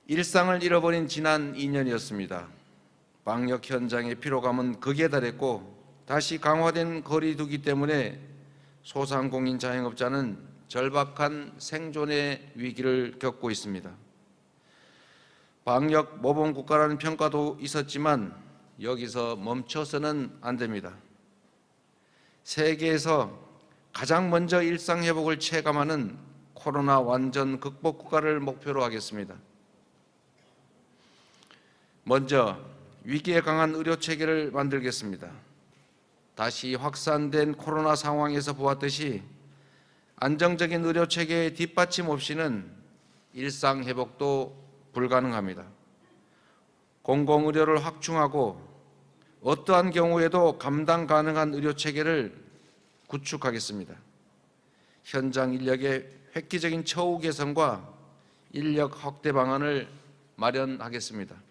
일상을 잃어버린 지난 2년이었습니다. 방역 현장의 피로감은 극에 달했고 다시 강화된 거리 두기 때문에 소상공인 자영업자는 절박한 생존의 위기를 겪고 있습니다. 방역 모범 국가라는 평가도 있었지만 여기서 멈춰서는 안 됩니다. 세계에서 가장 먼저 일상 회복을 체감하는 코로나 완전 극복 국가를 목표로 하겠습니다. 먼저 위기에 강한 의료 체계를 만들겠습니다. 다시 확산된 코로나 상황에서 보았듯이 안정적인 의료 체계의 뒷받침 없이는 일상 회복도 불가능합니다. 공공의료를 확충하고 어떠한 경우에도 감당 가능한 의료 체계를 구축하겠습니다. 현장 인력의 획기적인 처우 개선과 인력 확대 방안을 마련하겠습니다.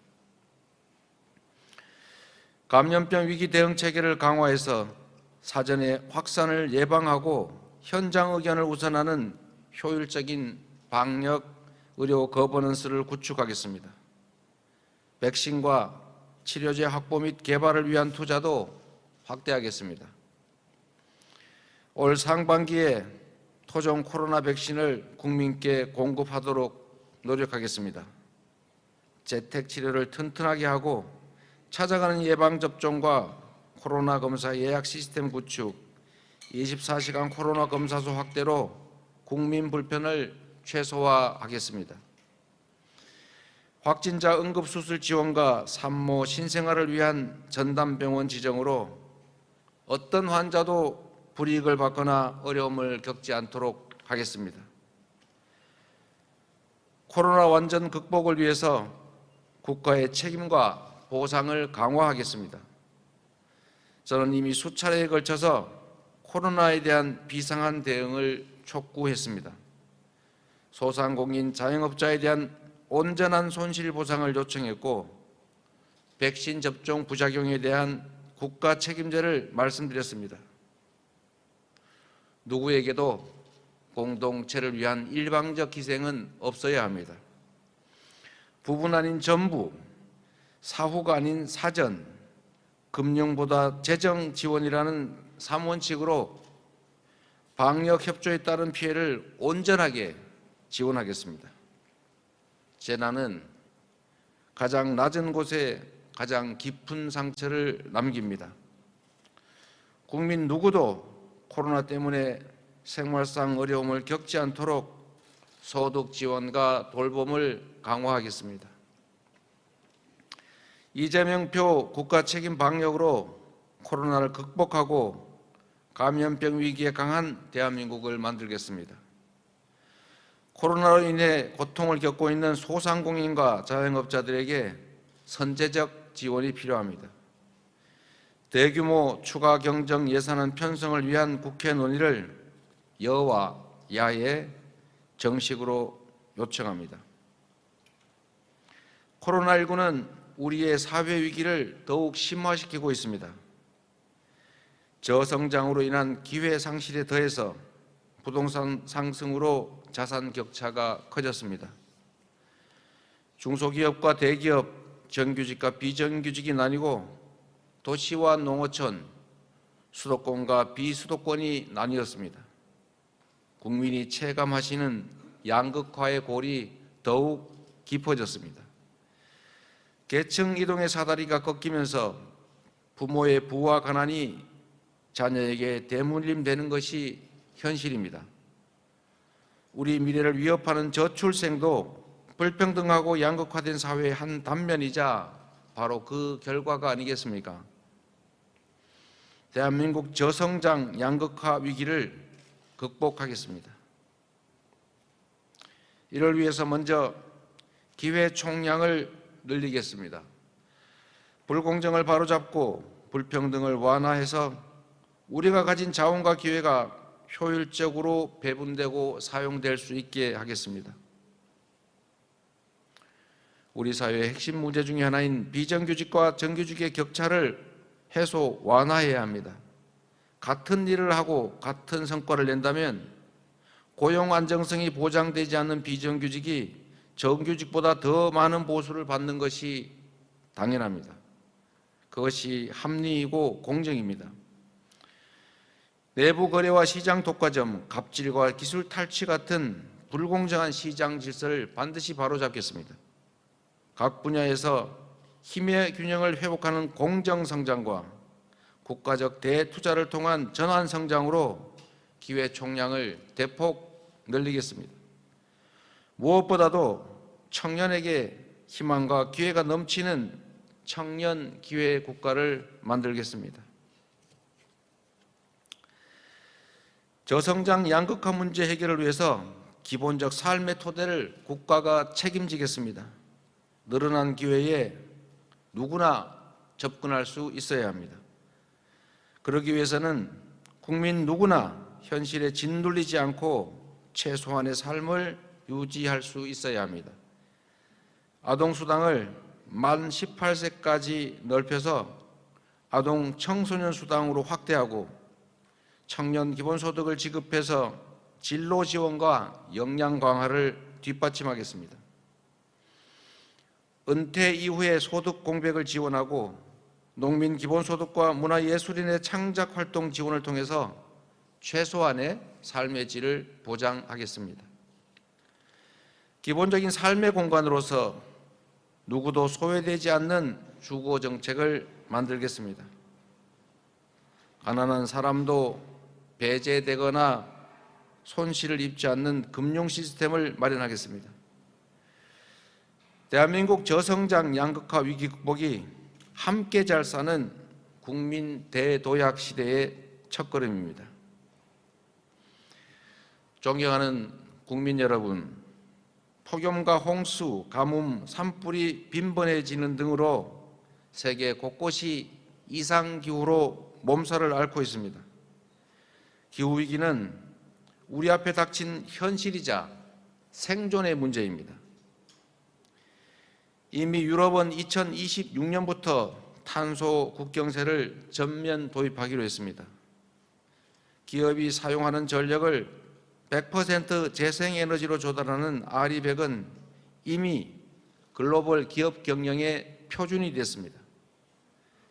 감염병 위기 대응 체계를 강화해서 사전에 확산을 예방하고 현장 의견을 우선하는 효율적인 방역 의료 거버넌스를 구축하겠습니다. 백신과 치료제 확보 및 개발을 위한 투자도 확대하겠습니다. 올 상반기에 토종 코로나 백신을 국민께 공급하도록 노력하겠습니다. 재택 치료를 튼튼하게 하고 찾아가는 예방접종과 코로나 검사 예약 시스템 구축, 24시간 코로나 검사소 확대로 국민 불편을 최소화하겠습니다. 확진자 응급수술 지원과 산모 신생아를 위한 전담병원 지정으로 어떤 환자도 불이익을 받거나 어려움을 겪지 않도록 하겠습니다. 코로나 완전 극복을 위해서 국가의 책임과 보상을 강화하겠습니다. 저는 이미 수차례에 걸쳐서 코로나에 대한 비상한 대응을 촉구했습니다. 소상공인 자영업자에 대한 온전한 손실보상을 요청했고 백신 접종 부작용에 대한 국가 책임제를 말씀드렸습니다. 누구에게도 공동체를 위한 일방적 희생은 없어야 합니다. 부분 아닌 전부, 사후가 아닌 사전, 금융보다 재정 지원이라는 3원칙으로 방역 협조에 따른 피해를 온전하게 지원하겠습니다. 재난은 가장 낮은 곳에 가장 깊은 상처를 남깁니다. 국민 누구도 코로나 때문에 생활상 어려움을 겪지 않도록 소득 지원과 돌봄을 강화하겠습니다. 이재명표 국가 책임 방역으로 코로나를 극복하고 감염병 위기에 강한 대한민국을 만들겠습니다. 코로나로 인해 고통을 겪고 있는 소상공인과 자영업자들에게 선제적 지원이 필요합니다. 대규모 추가 경정 예산안 편성을 위한 국회 논의를 여와 야에 정식으로 요청합니다. 코로나19는 우리의 사회 위기를 더욱 심화시키고 있습니다. 저성장으로 인한 기회 상실에 더해서 부동산 상승으로 자산 격차가 커졌습니다. 중소기업과 대기업, 정규직과 비정규직이 나뉘고 도시와 농어촌, 수도권과 비수도권이 나뉘었습니다. 국민이 체감하시는 양극화의 골이 더욱 깊어졌습니다. 계층 이동의 사다리가 꺾이면서 부모의 부와 가난이 자녀에게 대물림되는 것이 현실입니다. 우리 미래를 위협하는 저출생도 불평등하고 양극화된 사회의 한 단면이자 바로 그 결과가 아니겠습니까? 대한민국 저성장 양극화 위기를 극복하겠습니다. 이를 위해서 먼저 기회 총량을 늘리겠습니다. 불공정을 바로잡고 불평등을 완화해서 우리가 가진 자원과 기회가 효율적으로 배분되고 사용될 수 있게 하겠습니다. 우리 사회의 핵심 문제 중에 하나인 비정규직과 정규직의 격차를 해소, 완화해야 합니다. 같은 일을 하고 같은 성과를 낸다면 고용 안정성이 보장되지 않는 비정규직이 정규직보다 더 많은 보수를 받는 것이 당연합니다. 그것이 합리이고 공정입니다. 내부 거래와 시장 독과점, 갑질과 기술 탈취 같은 불공정한 시장 질서를 반드시 바로잡겠습니다. 각 분야에서 힘의 균형을 회복하는 공정 성장과 국가적 대투자를 통한 전환 성장으로 기회 총량을 대폭 늘리겠습니다. 무엇보다도 청년에게 희망과 기회가 넘치는 청년 기회 국가를 만들겠습니다. 저성장 양극화 문제 해결을 위해서 기본적 삶의 토대를 국가가 책임지겠습니다. 늘어난 기회에 누구나 접근할 수 있어야 합니다. 그러기 위해서는 국민 누구나 현실에 짓눌리지 않고 최소한의 삶을 유지할 수 있어야 합니다. 아동수당을 만 18세까지 넓혀서 아동 청소년 수당으로 확대하고 청년 기본소득을 지급해서 진로 지원과 역량 강화를 뒷받침하겠습니다. 은퇴 이후의 소득 공백을 지원하고 농민 기본소득과 문화예술인의 창작활동 지원을 통해서 최소한의 삶의 질을 보장하겠습니다. 기본적인 삶의 공간으로서 누구도 소외되지 않는 주거정책을 만들겠습니다. 가난한 사람도 배제되거나 손실을 입지 않는 금융 시스템을 마련하겠습니다. 대한민국 저성장 양극화 위기 극복이 함께 잘 사는 국민 대도약 시대의 첫걸음입니다. 존경하는 국민 여러분, 폭염과 홍수, 가뭄, 산불이 빈번해지는 등으로 세계 곳곳이 이상기후로 몸살을 앓고 있습니다. 기후위기는 우리 앞에 닥친 현실이자 생존의 문제입니다. 이미 유럽은 2026년부터 탄소 국경세를 전면 도입하기로 했습니다. 기업이 사용하는 전력을 100% 재생에너지로 조달하는 RE100은 이미 글로벌 기업 경영의 표준이 됐습니다.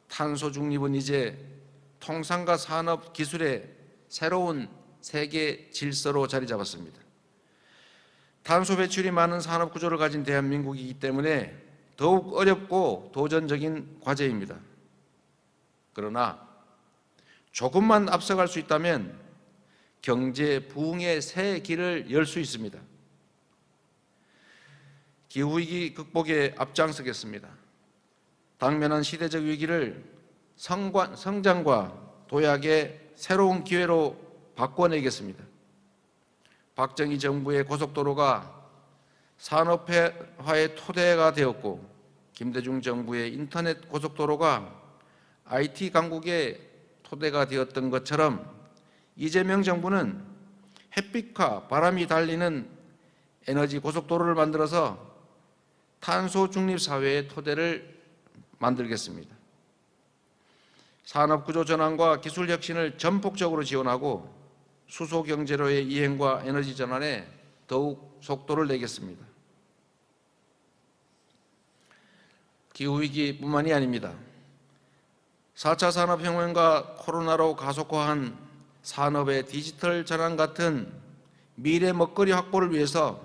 탄소 중립은 이제 통상과 산업 기술의 새로운 세계 질서로 자리 잡았습니다. 탄소 배출이 많은 산업 구조를 가진 대한민국이기 때문에 더욱 어렵고 도전적인 과제입니다. 그러나 조금만 앞서갈 수 있다면 경제 부흥의 새 길을 열 수 있습니다. 기후위기 극복에 앞장서겠습니다. 당면한 시대적 위기를 성장과 도약의 새로운 기회로 바꿔내겠습니다. 박정희 정부의 고속도로가 산업화의 토대가 되었고 김대중 정부의 인터넷 고속도로가 IT 강국의 토대가 되었던 것처럼 이재명 정부는 햇빛과 바람이 달리는 에너지 고속도로를 만들어서 탄소 중립 사회의 토대를 만들겠습니다. 산업구조 전환과 기술 혁신을 전폭적으로 지원하고 수소경제로의 이행과 에너지 전환에 더욱 속도를 내겠습니다. 기후위기뿐만이 아닙니다. 4차 산업혁명과 코로나로 가속화한 산업의 디지털 전환 같은 미래 먹거리 확보를 위해서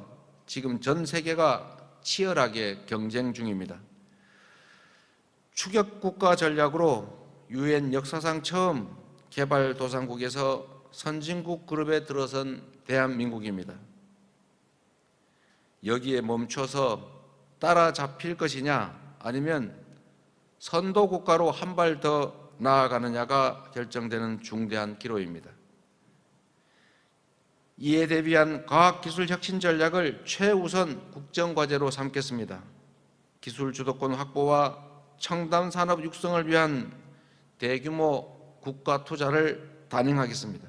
지금 전 세계가 치열하게 경쟁 중입니다. 추격국가 전략으로 UN 역사상 처음 개발도상국에서 선진국 그룹에 들어선 대한민국입니다. 여기에 멈춰서 따라잡힐 것이냐 아니면 선도국가로 한 발 더 나아가느냐가 결정되는 중대한 기로입니다. 이에 대비한 과학기술 혁신 전략을 최우선 국정과제로 삼겠습니다. 기술 주도권 확보와 첨단 산업 육성을 위한 대규모 국가 투자를 단행하겠습니다.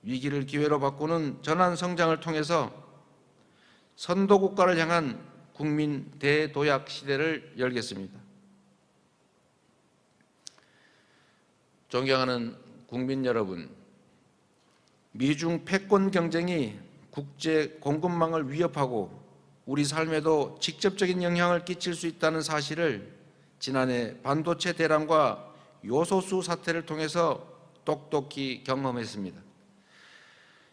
위기를 기회로 바꾸는 전환 성장을 통해서 선도국가를 향한 국민 대도약 시대를 열겠습니다. 존경하는 국민 여러분, 미중 패권 경쟁이 국제 공급망을 위협하고 우리 삶에도 직접적인 영향을 끼칠 수 있다는 사실을 지난해 반도체 대란과 요소수 사태를 통해서 똑똑히 경험했습니다.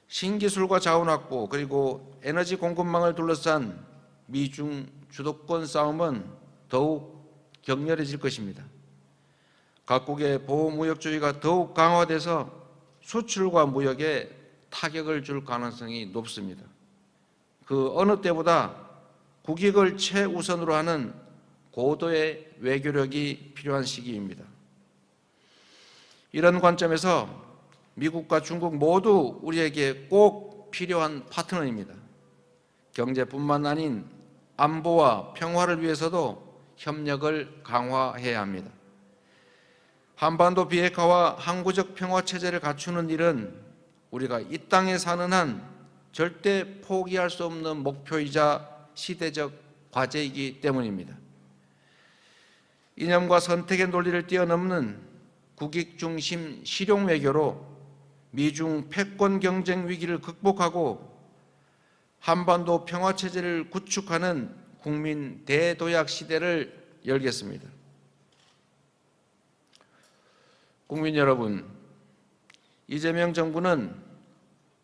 신기술과 자원 확보 그리고 에너지 공급망을 둘러싼 미중 주도권 싸움은 더욱 격렬해질 것입니다. 각국의 보호무역주의가 더욱 강화돼서 수출과 무역에 타격을 줄 가능성이 높습니다. 그 어느 때보다 국익을 최우선으로 하는 고도의 외교력이 필요한 시기입니다. 이런 관점에서 미국과 중국 모두 우리에게 꼭 필요한 파트너입니다. 경제뿐만 아닌 안보와 평화를 위해서도 협력을 강화해야 합니다. 한반도 비핵화와 항구적 평화 체제를 갖추는 일은 우리가 이 땅에 사는 한 절대 포기할 수 없는 목표이자 시대적 과제이기 때문입니다. 이념과 선택의 논리를 뛰어넘는 국익 중심 실용 외교로 미중 패권 경쟁 위기를 극복하고 한반도 평화 체제를 구축하는 국민 대도약 시대를 열겠습니다. 국민 여러분, 이재명 정부는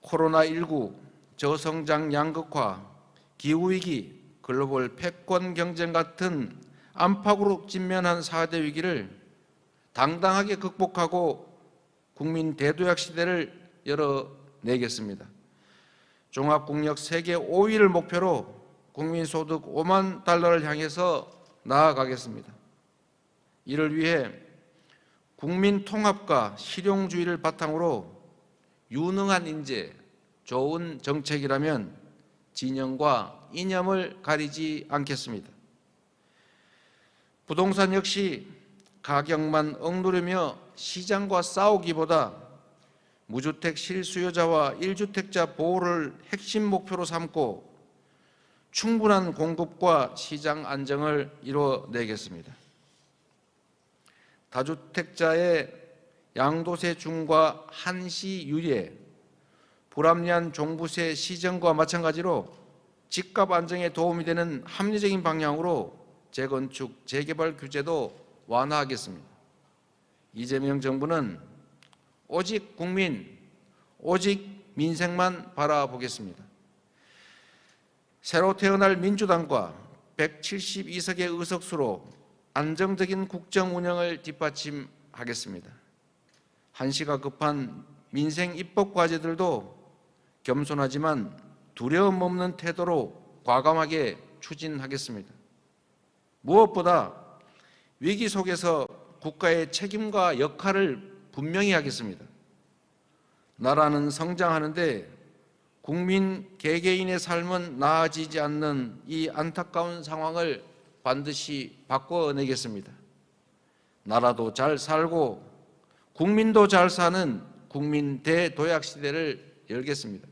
코로나19, 저성장 양극화, 기후위기, 글로벌 패권 경쟁 같은 안팎으로 직면한 4대 위기를 당당하게 극복하고 국민 대도약 시대를 열어내겠습니다. 종합국력 세계 5위를 목표로 국민소득 5만 달러를 향해서 나아가겠습니다. 이를 위해 국민 통합과 실용주의를 바탕으로 유능한 인재, 좋은 정책이라면 진영과 이념을 가리지 않겠습니다. 부동산 역시 가격만 억누르며 시장과 싸우기보다 무주택 실수요자와 1주택자 보호를 핵심 목표로 삼고 충분한 공급과 시장 안정을 이뤄내겠습니다. 다주택자의 양도세 중과 한시 유예, 불합리한 종부세 시정과 마찬가지로 집값 안정에 도움이 되는 합리적인 방향으로 재건축, 재개발 규제도 완화하겠습니다. 이재명 정부는 오직 국민, 오직 민생만 바라보겠습니다. 새로 태어날 민주당과 172석의 의석수로 안정적인 국정 운영을 뒷받침하겠습니다. 한시가 급한 민생 입법 과제들도 겸손하지만 두려움 없는 태도로 과감하게 추진하겠습니다. 무엇보다 위기 속에서 국가의 책임과 역할을 분명히 하겠습니다. 나라는 성장하는데 국민 개개인의 삶은 나아지지 않는 이 안타까운 상황을 반드시 바꿔내겠습니다. 나라도 잘 살고 국민도 잘 사는 국민 대도약 시대를 열겠습니다.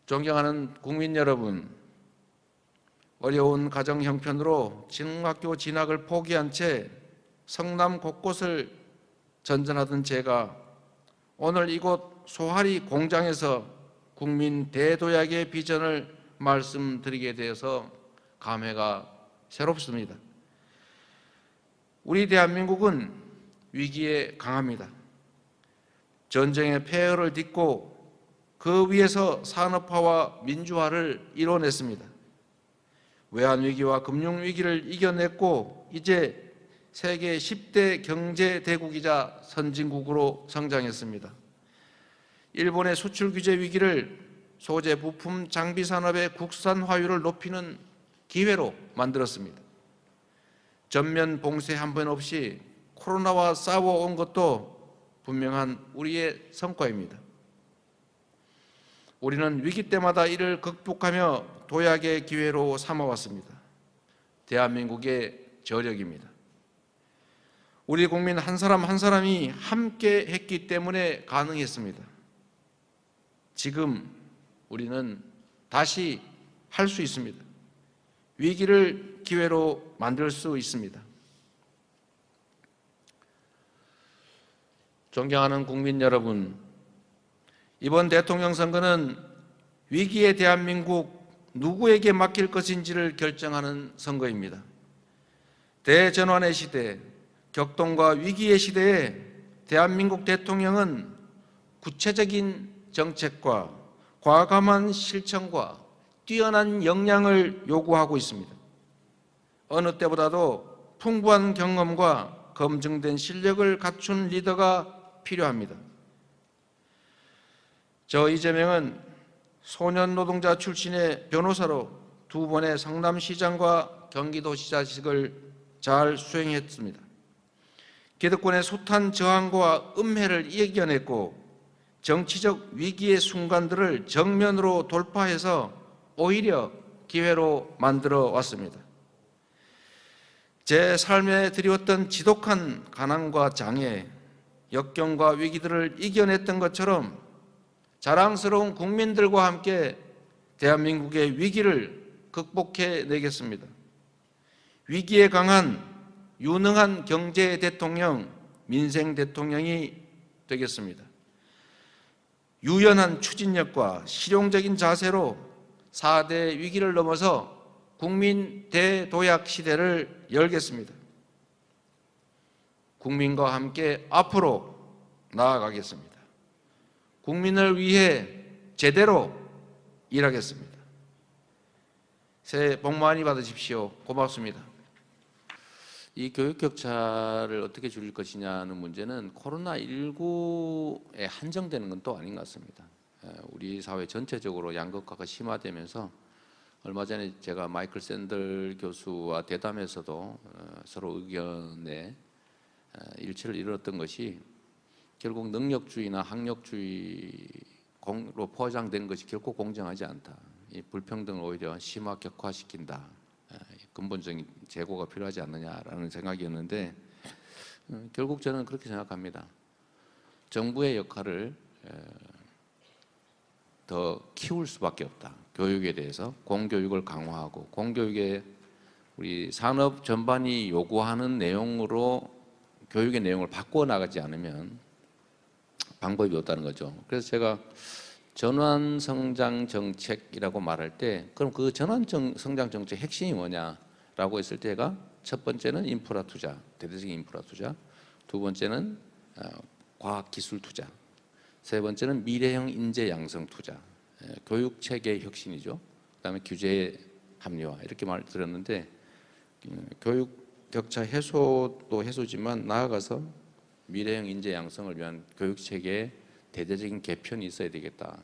존경하는 국민 여러분, 어려운 가정 형편으로 중학교 진학을 포기한 채 성남 곳곳을 전전하던 제가 오늘 이곳 소하리 공장에서 국민 대도약의 비전을 말씀드리게 되어서 감회가 새롭습니다. 우리 대한민국은 위기에 강합니다. 전쟁의 폐허를 딛고 그 위에서 산업화와 민주화를 이뤄냈습니다. 외환위기와 금융위기를 이겨냈고 이제 세계 10대 경제대국이자 선진국으로 성장했습니다. 일본의 수출 규제 위기를 소재, 부품, 장비 산업의 국산화율을 높이는 기회로 만들었습니다. 전면 봉쇄 한 번 없이 코로나와 싸워온 것도 분명한 우리의 성과입니다. 우리는 위기 때마다 이를 극복하며 도약의 기회로 삼아왔습니다. 대한민국의 저력입니다. 우리 국민 한 사람 한 사람이 함께 했기 때문에 가능했습니다. 지금 우리는 다시 할 수 있습니다. 위기를 기회로 만들 수 있습니다. 존경하는 국민 여러분, 이번 대통령 선거는 위기의 대한민국 누구에게 맡길 것인지를 결정하는 선거입니다. 대전환의 시대, 격동과 위기의 시대에 대한민국 대통령은 구체적인 정책과 과감한 실천과 뛰어난 역량을 요구하고 있습니다. 어느 때보다도 풍부한 경험과 검증된 실력을 갖춘 리더가 필요합니다. 저 이재명은 소년 노동자 출신의 변호사로 2번의 성남시장과 경기도시장직을 잘 수행했습니다. 기득권의 숱한 저항과 음해를 이겨냈고 정치적 위기의 순간들을 정면으로 돌파해서 오히려 기회로 만들어 왔습니다. 제 삶에 드리웠던 지독한 가난과 장애, 역경과 위기들을 이겨냈던 것처럼 자랑스러운 국민들과 함께 대한민국의 위기를 극복해 내겠습니다. 위기에 강한 유능한 경제 대통령, 민생 대통령이 되겠습니다. 유연한 추진력과 실용적인 자세로 4대 위기를 넘어서 국민 대도약 시대를 열겠습니다. 국민과 함께 앞으로 나아가겠습니다. 국민을 위해 제대로 일하겠습니다. 새해 복 많이 받으십시오. 고맙습니다. 이 교육 격차를 어떻게 줄일 것이냐는 문제는 코로나19에 한정되는 건 또 아닌 것 같습니다. 우리 사회 전체적으로 양극화가 심화되면서 얼마 전에 제가 마이클 샌들 교수와 대담에서도 서로 의견에 일치를 이뤘던 것이 결국 능력주의나 학력주의로 포장된 것이 결코 공정하지 않다. 이 불평등을 오히려 심화 격화시킨다. 근본적인 재고가 필요하지 않느냐라는 생각이었는데 결국 저는 그렇게 생각합니다. 정부의 역할을 더 키울 수밖에 없다. 교육에 대해서 공교육을 강화하고 공교육에 우리 산업 전반이 요구하는 내용으로 교육의 내용을 바꿔 나가지 않으면 방법이 없다는 거죠. 그래서 제가 전환성장 정책이라고 말할 때 그럼 그 전환성장 정책 핵심이 뭐냐라고 했을 때가 첫 번째는 인프라 투자, 대대적인 인프라 투자, 두 번째는 과학기술 투자, 세 번째는 미래형 인재 양성 투자, 교육 체계 혁신이죠. 그다음에 규제 합리화 이렇게 말드렸는데 교육 격차 해소도 해소지만 나아가서 미래형 인재 양성을 위한 교육 체계에 대대적인 개편이 있어야 되겠다.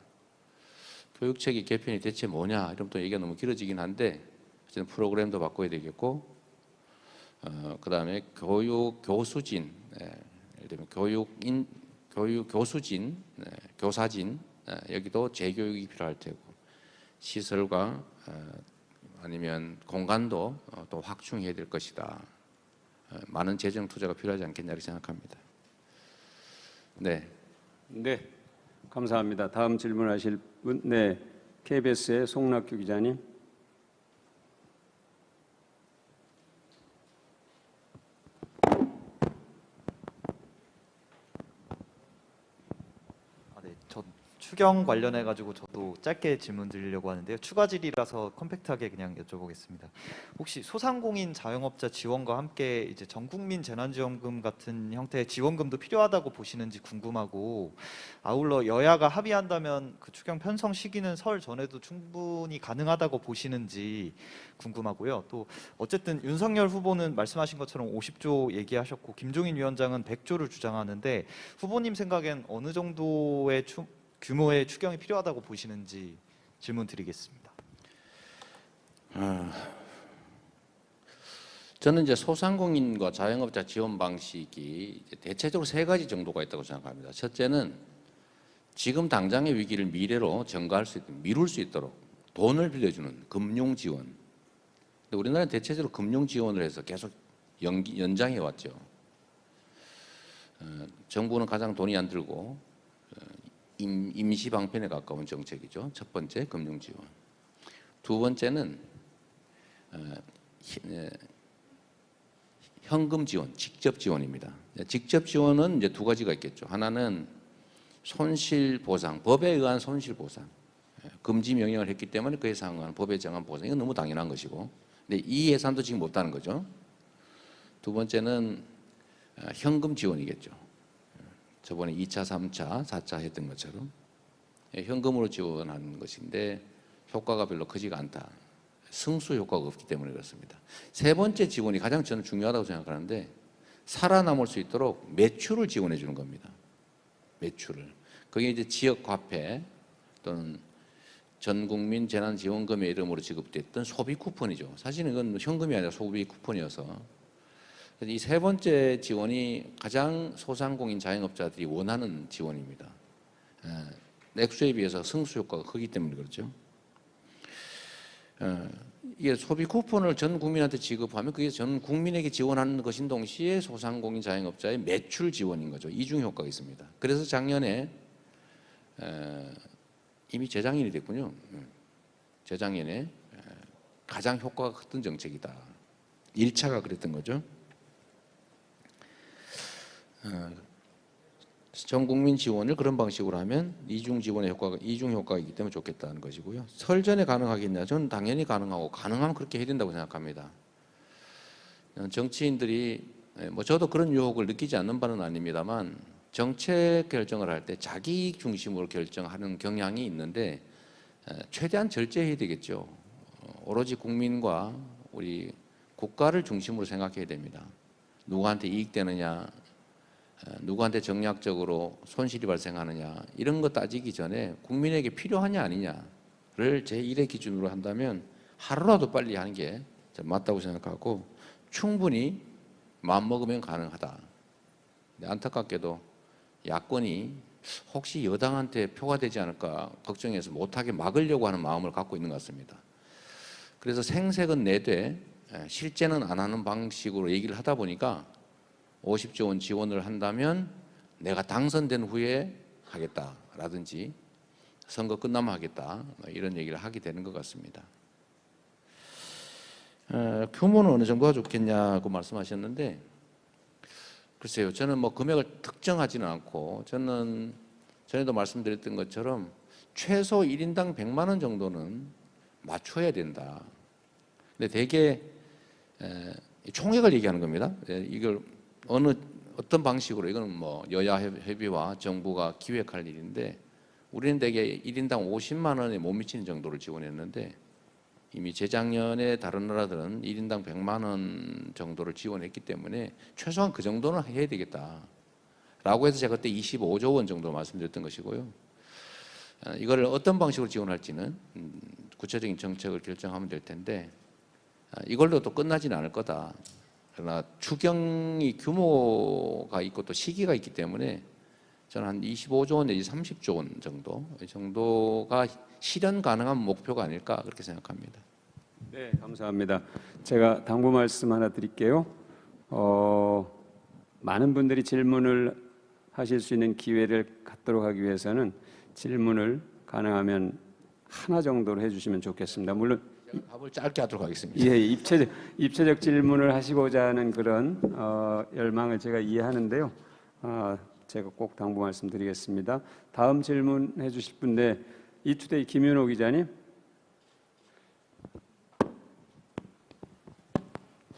교육 체계 개편이 대체 뭐냐? 이러면 또 얘기가 너무 길어지긴 한데 어쨌든 프로그램도 바꿔야 되겠고, 그다음에 교육 교수진, 예를 들면 교육 교수진, 교사진 여기도 재교육이 필요할 테고 시설과 아니면 공간도 또 확충해야 될 것이다. 많은 재정 투자가 필요하지 않겠냐 이렇게 생각합니다. 네. 네, 감사합니다. 다음 질문하실 분, 네, KBS의 송낙규 기자님. 네, 저 추경 관련해 가지고 저도 짧게 질문 드리려고 하는데요. 추가 질의라서 컴팩트하게 그냥 여쭤보겠습니다. 혹시 소상공인 자영업자 지원과 함께 이제 전국민 재난지원금 같은 형태의 지원금도 필요하다고 보시는지 궁금하고, 아울러 여야가 합의한다면 그 추경 편성 시기는 설 전에도 충분히 가능하다고 보시는지 궁금하고요. 또 어쨌든 윤석열 후보는 말씀하신 것처럼 50조 얘기하셨고 김종인 위원장은 100조를 주장하는데 후보님 생각엔 어느 정도의 규모의 추경이 필요하다고 보시는지 질문 드리겠습니다. 저는 이제 소상공인과 자영업자 지원 방식이 대체적으로 세 가지 정도가 있다고 생각합니다. 첫째는 지금 당장의 위기를 미래로 전가할 수 있도록, 미룰 수 있도록 돈을 빌려주는 금융 지원. 근데 우리나라는 대체적으로 금융 지원을 해서 계속 연장해 왔죠. 정부는 가장 돈이 안 들고 임시 방편에 가까운 정책이죠. 첫 번째 금융 지원. 두 번째는 현금 지원, 직접 지원입니다. 직접 지원은 이제 두 가지가 있겠죠. 하나는 손실 보상, 법에 의한 손실 보상. 금지 명령을 했기 때문에 그에 상응하는 법에 정한 보상, 이건 너무 당연한 것이고, 근데 이 예산도 지금 없다는 거죠. 두 번째는 현금 지원이겠죠. 저번에 2차, 3차, 4차 했던 것처럼 현금으로 지원하는 것인데 효과가 별로 크지가 않다. 승수 효과가 없기 때문에 그렇습니다. 세 번째 지원이 가장 저는 중요하다고 생각하는데, 살아남을 수 있도록 매출을 지원해 주는 겁니다. 매출을. 그게 이제 지역 화폐 또는 전국민 재난지원금의 이름으로 지급됐던 소비 쿠폰이죠. 사실은 이건 현금이 아니라 소비 쿠폰이어서, 이 세 번째 지원이 가장 소상공인 자영업자들이 원하는 지원입니다. 액수에 비해서 승수 효과가 크기 때문에 그렇죠. 이게 소비 쿠폰을 전 국민한테 지급하면 그게 전 국민에게 지원하는 것인 동시에 소상공인 자영업자의 매출 지원인 거죠. 이중 효과가 있습니다. 그래서 작년에 이미 재작년이 됐군요. 재작년에 가장 효과가 컸던 정책이다. 1차가 그랬던 거죠. 전 국민 지원을 그런 방식으로 하면 이중 지원의 효과가, 이중 효과가 있기 때문에 좋겠다는 것이고요. 설 전에 가능하겠냐? 저는 당연히 가능하고, 가능하면 그렇게 해야 된다고 생각합니다. 정치인들이, 뭐 저도 그런 유혹을 느끼지 않는 바는 아닙니다만, 정책 결정을 할 때 자기 이익 중심으로 결정하는 경향이 있는데, 최대한 절제해야 되겠죠. 오로지 국민과 우리 국가를 중심으로 생각해야 됩니다. 누구한테 이익되느냐, 누구한테 정략적으로 손실이 발생하느냐, 이런 거 따지기 전에 국민에게 필요하냐 아니냐를 제1의 기준으로 한다면 하루라도 빨리 하는 게 맞다고 생각하고, 충분히 마음먹으면 가능하다. 안타깝게도 야권이 혹시 여당한테 표가 되지 않을까 걱정해서 못하게 막으려고 하는 마음을 갖고 있는 것 같습니다. 그래서 생색은 내되 실제는 안 하는 방식으로 얘기를 하다 보니까 50조 원 지원을 한다면 내가 당선된 후에 하겠다라든지 선거 끝나면 하겠다, 이런 얘기를 하게 되는 것 같습니다. 규모는 어느 정도가 좋겠냐고 말씀하셨는데, 글쎄요, 저는 뭐 금액을 특정하지는 않고, 저는 전에도 말씀드렸던 것처럼 최소 1인당 100만 원 정도는 맞춰야 된다. 근데 대개 총액을 얘기하는 겁니다. 이걸 어떤 방식으로, 이건 뭐 여야 협의와 정부가 기획할 일인데, 우리는 대개 1인당 50만 원에 못 미치는 정도를 지원했는데, 이미 재작년에 다른 나라들은 1인당 100만 원 정도를 지원했기 때문에 최소한 그 정도는 해야 되겠다라고 해서 제가 그때 25조 원 정도 말씀드렸던 것이고요. 이걸 어떤 방식으로 지원할지는 구체적인 정책을 결정하면 될 텐데, 이걸로 또 끝나지는 않을 거다. 그러나 추경이 규모가 있고 또 시기가 있기 때문에 저는 한 25조 원 내지 30조 원 정도, 이 정도가 실현 가능한 목표가 아닐까 그렇게 생각합니다. 네, 감사합니다. 제가 당부 말씀 하나 드릴게요. 많은 분들이 질문을 하실 수 있는 기회를 갖도록 하기 위해서는 질문을 가능하면 하나 정도로 해주시면 좋겠습니다. 물론 답을 짧게 하도록 하겠습니다. 예, 입체적 질문을 하시고자 하는 그런 열망을 제가 이해하는데요. 제가 꼭 당부 말씀드리겠습니다. 다음 질문해 주실 분데, 이투데이 김윤호 기자님.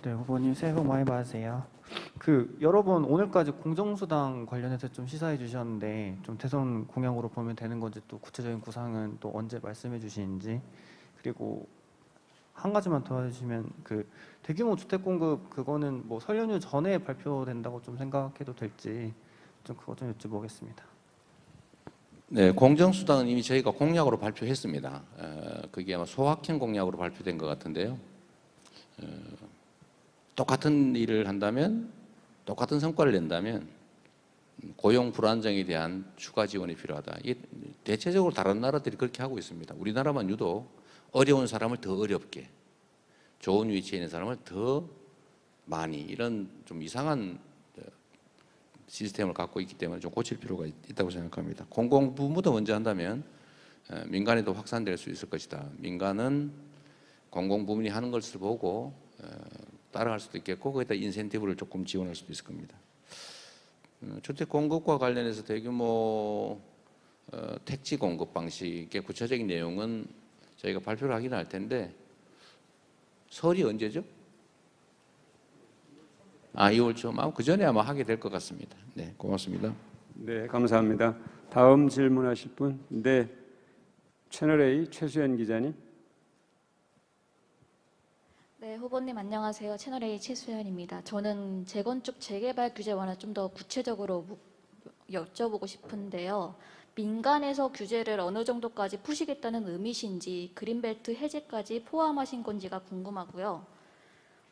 네, 후보님 새해 복 많이 받으세요. 여러 번 오늘까지 공정수당 관련해서 좀 시사해 주셨는데, 좀 대선 공약으로 보면 되는 건지, 또 구체적인 구상은 또 언제 말씀해 주시는지, 그리고 한 가지만 더 해주시면, 대규모 주택 공급 그거는 뭐 설 연휴 전에 발표된다고 좀 생각해도 될지 좀 그거 좀 여쭤보겠습니다. 네, 공정수당은 이미 저희가 공약으로 발표했습니다. 그게 아마 소확행 공약으로 발표된 것 같은데요. 똑같은 일을 한다면, 똑같은 성과를 낸다면 고용 불안정에 대한 추가 지원이 필요하다. 이게 대체적으로 다른 나라들이 그렇게 하고 있습니다. 우리나라만 유독 어려운 사람을 더 어렵게, 좋은 위치에 있는 사람을 더 많이, 이런 좀 이상한 시스템을 갖고 있기 때문에 좀 고칠 필요가 있다고 생각합니다. 공공부문부터 먼저 한다면 민간에도 확산될 수 있을 것이다. 민간은 공공부문이 하는 것을 보고 따라갈 수도 있겠고, 거기다 인센티브를 조금 지원할 수도 있을 겁니다. 주택 공급과 관련해서 대규모 택지 공급 방식의 구체적인 내용은 저희가 발표를 하긴 할 텐데 설이 언제죠? 2월 초 그 전에 아마 하게 될 것 같습니다. 네, 고맙습니다. 네, 감사합니다. 다음 질문하실 분, 네, 채널A 최수연 기자님. 네, 후보님 안녕하세요. 채널A 최수연입니다. 저는 재건축 재개발 규제 완화 좀 더 구체적으로 여쭤보고 싶은데요. 민간에서 규제를 어느 정도까지 푸시겠다는 의미신지 그린벨트 해제까지 포함하신 건지가 궁금하고요.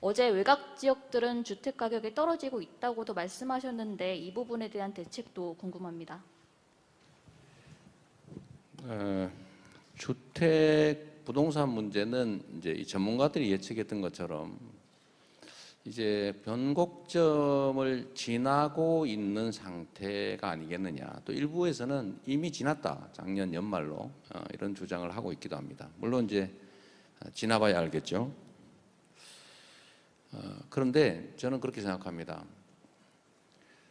어제 외곽 지역들은 주택 가격이 떨어지고 있다고도 말씀하셨는데 이 부분에 대한 대책도 궁금합니다. 주택 부동산 문제는 이제 이 전문가들이 예측했던 것처럼 이제 변곡점을 지나고 있는 상태가 아니겠느냐. 또 일부에서는 이미 지났다. 작년 연말로 이런 주장을 하고 있기도 합니다. 물론 이제 지나봐야 알겠죠. 그런데 저는 그렇게 생각합니다.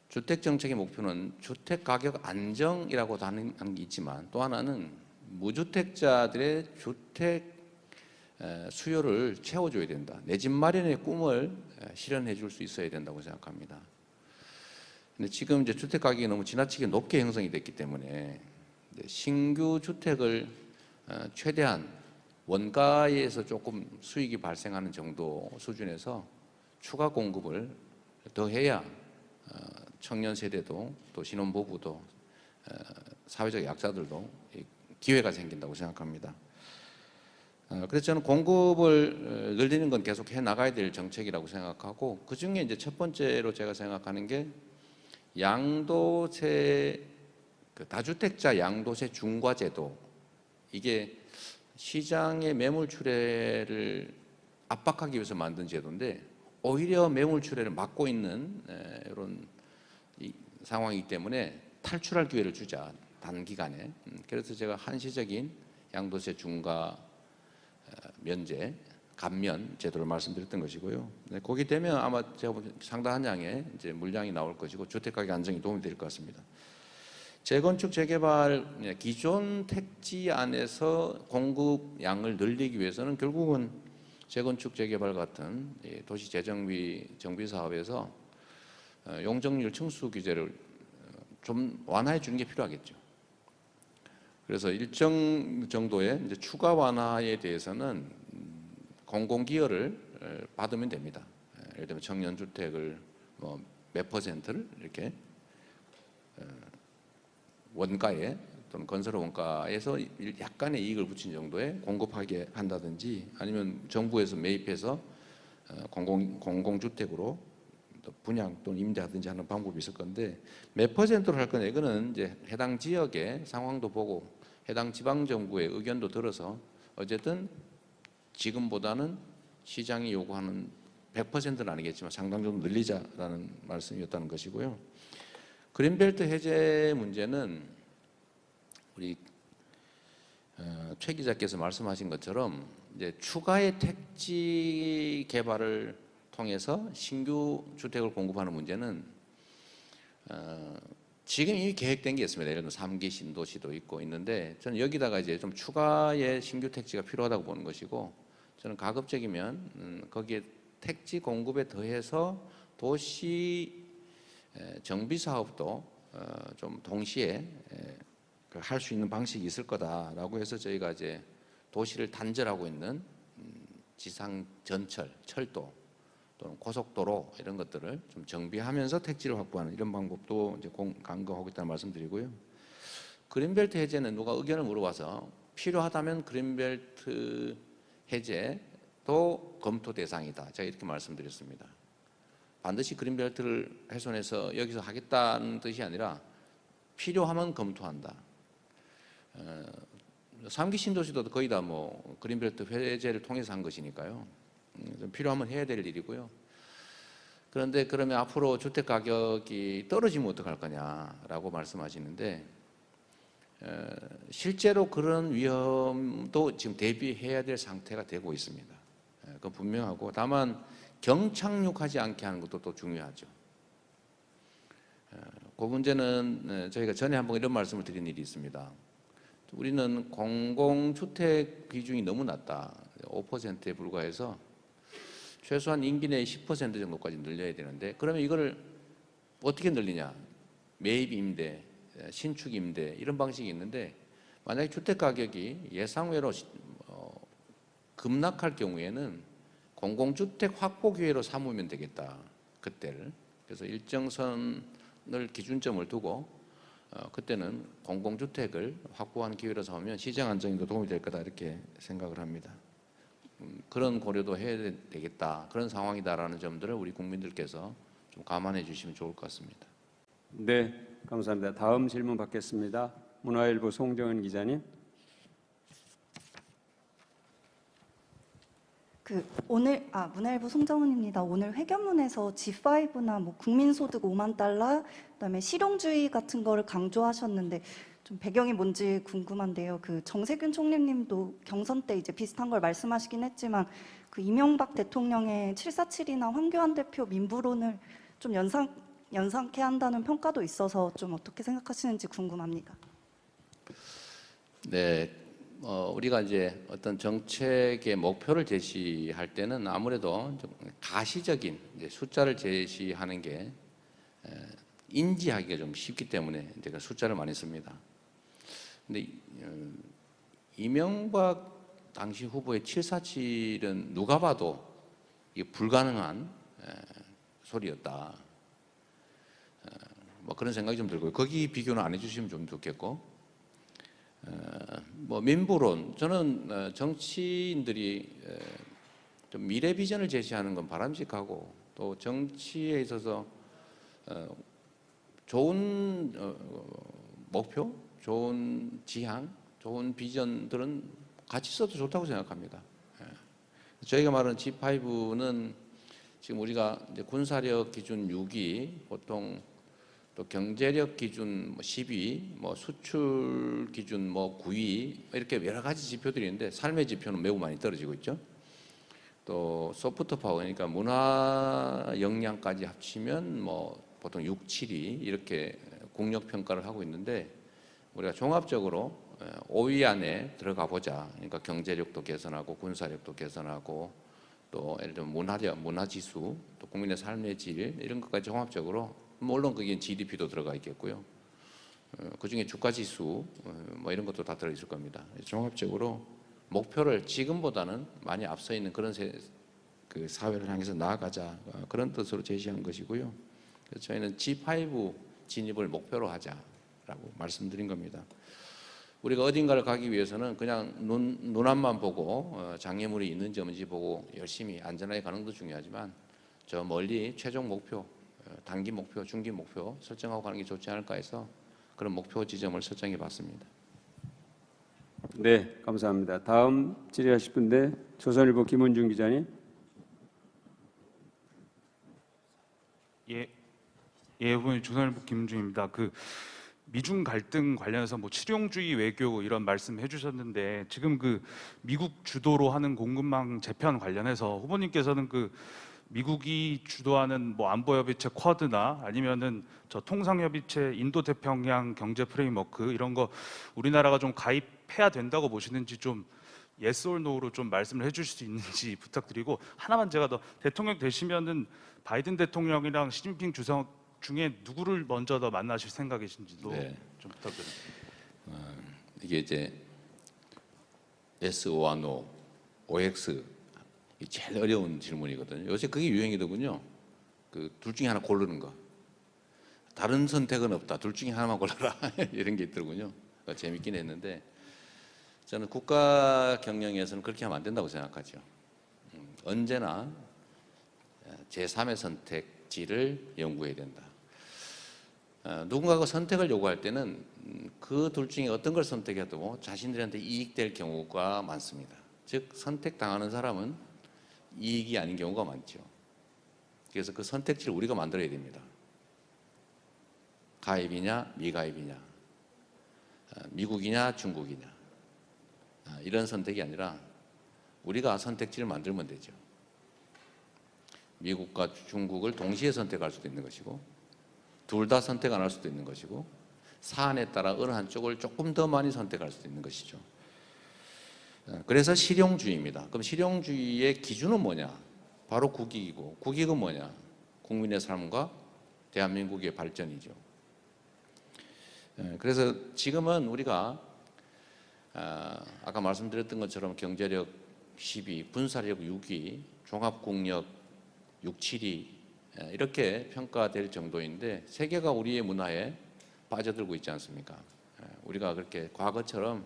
주택 정책의 목표는 주택 가격 안정이라고 하는 게 있지만 또 하나는 무주택자들의 주택 수요를 채워줘야 된다. 내 집 마련의 꿈을 실현해 줄 수 있어야 된다고 생각합니다. 근데 지금 이제 주택 가격이 너무 지나치게 높게 형성이 됐기 때문에 신규 주택을 최대한 원가에서 조금 수익이 발생하는 정도 수준에서 추가 공급을 더 해야 청년 세대도 또 신혼부부도 사회적 약자들도 기회가 생긴다고 생각합니다. 그래서 저는 공급을 늘리는 건 계속 해 나가야 될 정책이라고 생각하고 그 중에 이제 첫 번째로 제가 생각하는 게 양도세 다주택자 양도세 중과제도 이게 시장의 매물 출회를 압박하기 위해서 만든 제도인데 오히려 매물 출회를 막고 있는 이런 상황이기 때문에 탈출할 기회를 주자 단기간에. 그래서 제가 한시적인 양도세 중과 면제, 감면 제도를 말씀드렸던 것이고요. 네, 거기 되면 아마 제가 보기엔 상당한 양의 이제 물량이 나올 것이고 주택 가격 안정에 도움이 될 것 같습니다. 재건축 재개발 기존 택지 안에서 공급량을 늘리기 위해서는 결국은 재건축 재개발 같은 도시 재정비 정비 사업에서 용적률 층수 규제를 좀 완화해 주는 게 필요하겠죠. 그래서 일정 정도의 이제 추가 완화에 대해서는 공공기여를 받으면 됩니다. 예를 들면 청년주택을 몇 퍼센트를 이렇게 원가에 또는 건설 원가에서 약간의 이익을 붙인 정도에 공급하게 한다든지 아니면 정부에서 매입해서 공공주택으로 분양 또는 임대하든지 하는 방법이 있을 건데 몇 퍼센트로 할 거냐 이거는 이제 해당 지역의 상황도 보고 해당 지방정부의 의견도 들어서 어쨌든 지금보다는 시장이 요구하는 100%는 아니겠지만 상당 정도 늘리자라는 말씀이었다는 것이고요. 그린벨트 해제 문제는 우리 최 기자께서 말씀하신 것처럼 이제 추가의 택지 개발을 통해서 신규 주택을 공급하는 문제는 지금 이미 계획된 게 있습니다. 예를 들면 3기 신도시도 있는데 저는 여기다가 이제 좀 추가의 신규 택지가 필요하다고 보는 것이고 저는 가급적이면 거기에 택지 공급에 더해서 도시 정비 사업도 좀 동시에 할 수 있는 방식이 있을 거다라고 해서 저희가 이제 도시를 단절하고 있는 지상 전철, 철도 또는 고속도로 이런 것들을 좀 정비하면서 택지를 확보하는 이런 방법도 이제 강구하고 있다는 말씀드리고요. 그린벨트 해제는 누가 의견을 물어봐서 필요하다면 그린벨트 해제도 검토 대상이다. 제가 이렇게 말씀드렸습니다. 반드시 그린벨트를 훼손해서 여기서 하겠다는 뜻이 아니라 필요하면 검토한다. 3기 신도시도 거의 다 뭐 그린벨트 해제를 통해서 한 것이니까요. 필요하면 해야 될 일이고요. 그런데 그러면 앞으로 주택 가격이 떨어지면 어떡할 거냐라고 말씀하시는데 실제로 그런 위험도 지금 대비해야 될 상태가 되고 있습니다. 그건 분명하고 다만 경착륙하지 않게 하는 것도 또 중요하죠. 그 문제는 저희가 전에 한번 이런 말씀을 드린 일이 있습니다. 우리는 공공주택 비중이 너무 낮다. 5%에 불과해서 최소한 임기 내에 10% 정도까지 늘려야 되는데, 그러면 이거를 어떻게 늘리냐? 매입 임대, 신축 임대 이런 방식이 있는데, 만약에 주택 가격이 예상외로 급락할 경우에는 공공주택 확보 기회로 삼으면 되겠다. 그때를. 그래서 일정 선을 기준점을 두고 그때는 공공주택을 확보하는 기회로 삼으면 시장 안정에도 도움이 될 거다 이렇게 생각을 합니다. 그런 고려도 해야 되겠다. 그런 상황이다라는 점들을 우리 국민들께서 좀 감안해 주시면 좋을 것 같습니다. 네, 감사합니다. 다음 질문 받겠습니다. 문화일보 송정은 기자님. 문화일보 송정은입니다. 오늘 회견문에서 G5나 뭐 국민소득 5만 달러, 그다음에 실용주의 같은 거를 강조하셨는데 좀 배경이 뭔지 궁금한데요. 그 정세균 총리님도 경선 때 이제 비슷한 걸 말씀하시긴 했지만 그 이명박 대통령의 747이나 황교안 대표 민부론을 좀 연상케 한다는 평가도 있어서 좀 어떻게 생각하시는지 궁금합니다. 네, 우리가 이제 어떤 정책의 목표를 제시할 때는 아무래도 좀 가시적인 이제 숫자를 제시하는 게 인지하기가 좀 쉽기 때문에 제가 숫자를 많이 씁니다. 근데 이명박 당시 후보의 747은 누가 봐도 이게 불가능한 소리였다. 뭐 그런 생각이 좀 들고요. 거기 비교는 안 해주시면 좀 좋겠고, 뭐 민부론, 저는 정치인들이 좀 미래 비전을 제시하는 건 바람직하고, 또 정치에 있어서 좋은 목표, 좋은 지향, 좋은 비전들은 같이 써도 좋다고 생각합니다. 저희가 말하는 G5는 지금 우리가 이제 군사력 기준 6위, 보통 또 경제력 기준 10위, 뭐 수출 기준 9위 이렇게 여러 가지 지표들이 있는데 삶의 지표는 매우 많이 떨어지고 있죠. 또 소프트 파워, 그러니까 문화 역량까지 합치면 보통 6, 7위 이렇게 국력 평가를 하고 있는데, 우리가 종합적으로 5위 안에 들어가 보자. 그러니까 경제력도 개선하고 군사력도 개선하고 또 예를 들면 문화력, 문화지수, 또 국민의 삶의 질 이런 것까지 종합적으로, 물론 거기에 GDP도 들어가 있겠고요. 그 중에 주가지수 이런 것도 다 들어있을 겁니다. 종합적으로 목표를 지금보다는 많이 앞서 있는 그런 그 사회를 향해서 나아가자, 그런 뜻으로 제시한 것이고요. 그래서 저희는 G5 진입을 목표로 하자라고 말씀드린 겁니다. 우리가 어딘가를 가기 위해서는 그냥 눈앞만 보고 장애물이 있는지 없는지 보고 열심히 안전하게 가는 것도 중요하지만, 저 멀리 최종 목표, 단기 목표, 중기 목표 설정하고 가는 게 좋지 않을까 해서 그런 목표 지점을 설정해 봤습니다. 네, 감사합니다. 다음 질의하실 분데 조선일보 김은중 기자님. 후보님, 조선일보 김은중입니다. 미중 갈등 관련해서 실용주의 외교 이런 말씀해 주셨는데, 지금 미국 주도로 하는 공급망 재편 관련해서 후보님께서는 미국이 주도하는 안보협의체 쿼드나 아니면은 저 통상협의체 인도태평양 경제 프레임워크 이런 거 우리나라가 좀 가입해야 된다고 보시는지 좀 yes or no로 좀 말씀을 해주실 수 있는지 부탁드리고, 하나만 제가 더, 대통령 되시면은 바이든 대통령이랑 시진핑 주석 중에 누구를 먼저 더 만나실 생각이신지도 좀 부탁드립니다. 이게 이제 yes or no, OX 제일 어려운 질문이거든요. 요새 그게 유행이더군요. 둘 중에 하나 고르는 거. 다른 선택은 없다. 둘 중에 하나만 골라라. 이런 게 있더군요. 그러니까 재밌긴 했는데, 저는 국가 경영에서는 그렇게 하면 안 된다고 생각하죠. 언제나 제3의 선택지를 연구해야 된다. 누군가가 선택을 요구할 때는 그 둘 중에 어떤 걸 선택해도 자신들한테 이익될 경우가 많습니다. 즉 선택당하는 사람은 이익이 아닌 경우가 많죠. 그래서 그 선택지를 우리가 만들어야 됩니다. 가입이냐 미가입이냐, 미국이냐 중국이냐, 이런 선택이 아니라 우리가 선택지를 만들면 되죠. 미국과 중국을 동시에 선택할 수도 있는 것이고, 둘 다 선택 안 할 수도 있는 것이고 사안에 따라 어느 한쪽을 조금 더 많이 선택할 수도 있는 것이죠. 그래서 실용주의입니다. 그럼 실용주의의 기준은 뭐냐? 바로 국익이고, 국익은 뭐냐? 국민의 삶과 대한민국의 발전이죠. 그래서 지금은 우리가 아까 말씀드렸던 것처럼 경제력 12, 군사력 6위, 종합국력 6, 7위 이렇게 평가될 정도인데 세계가 우리의 문화에 빠져들고 있지 않습니까? 우리가 그렇게 과거처럼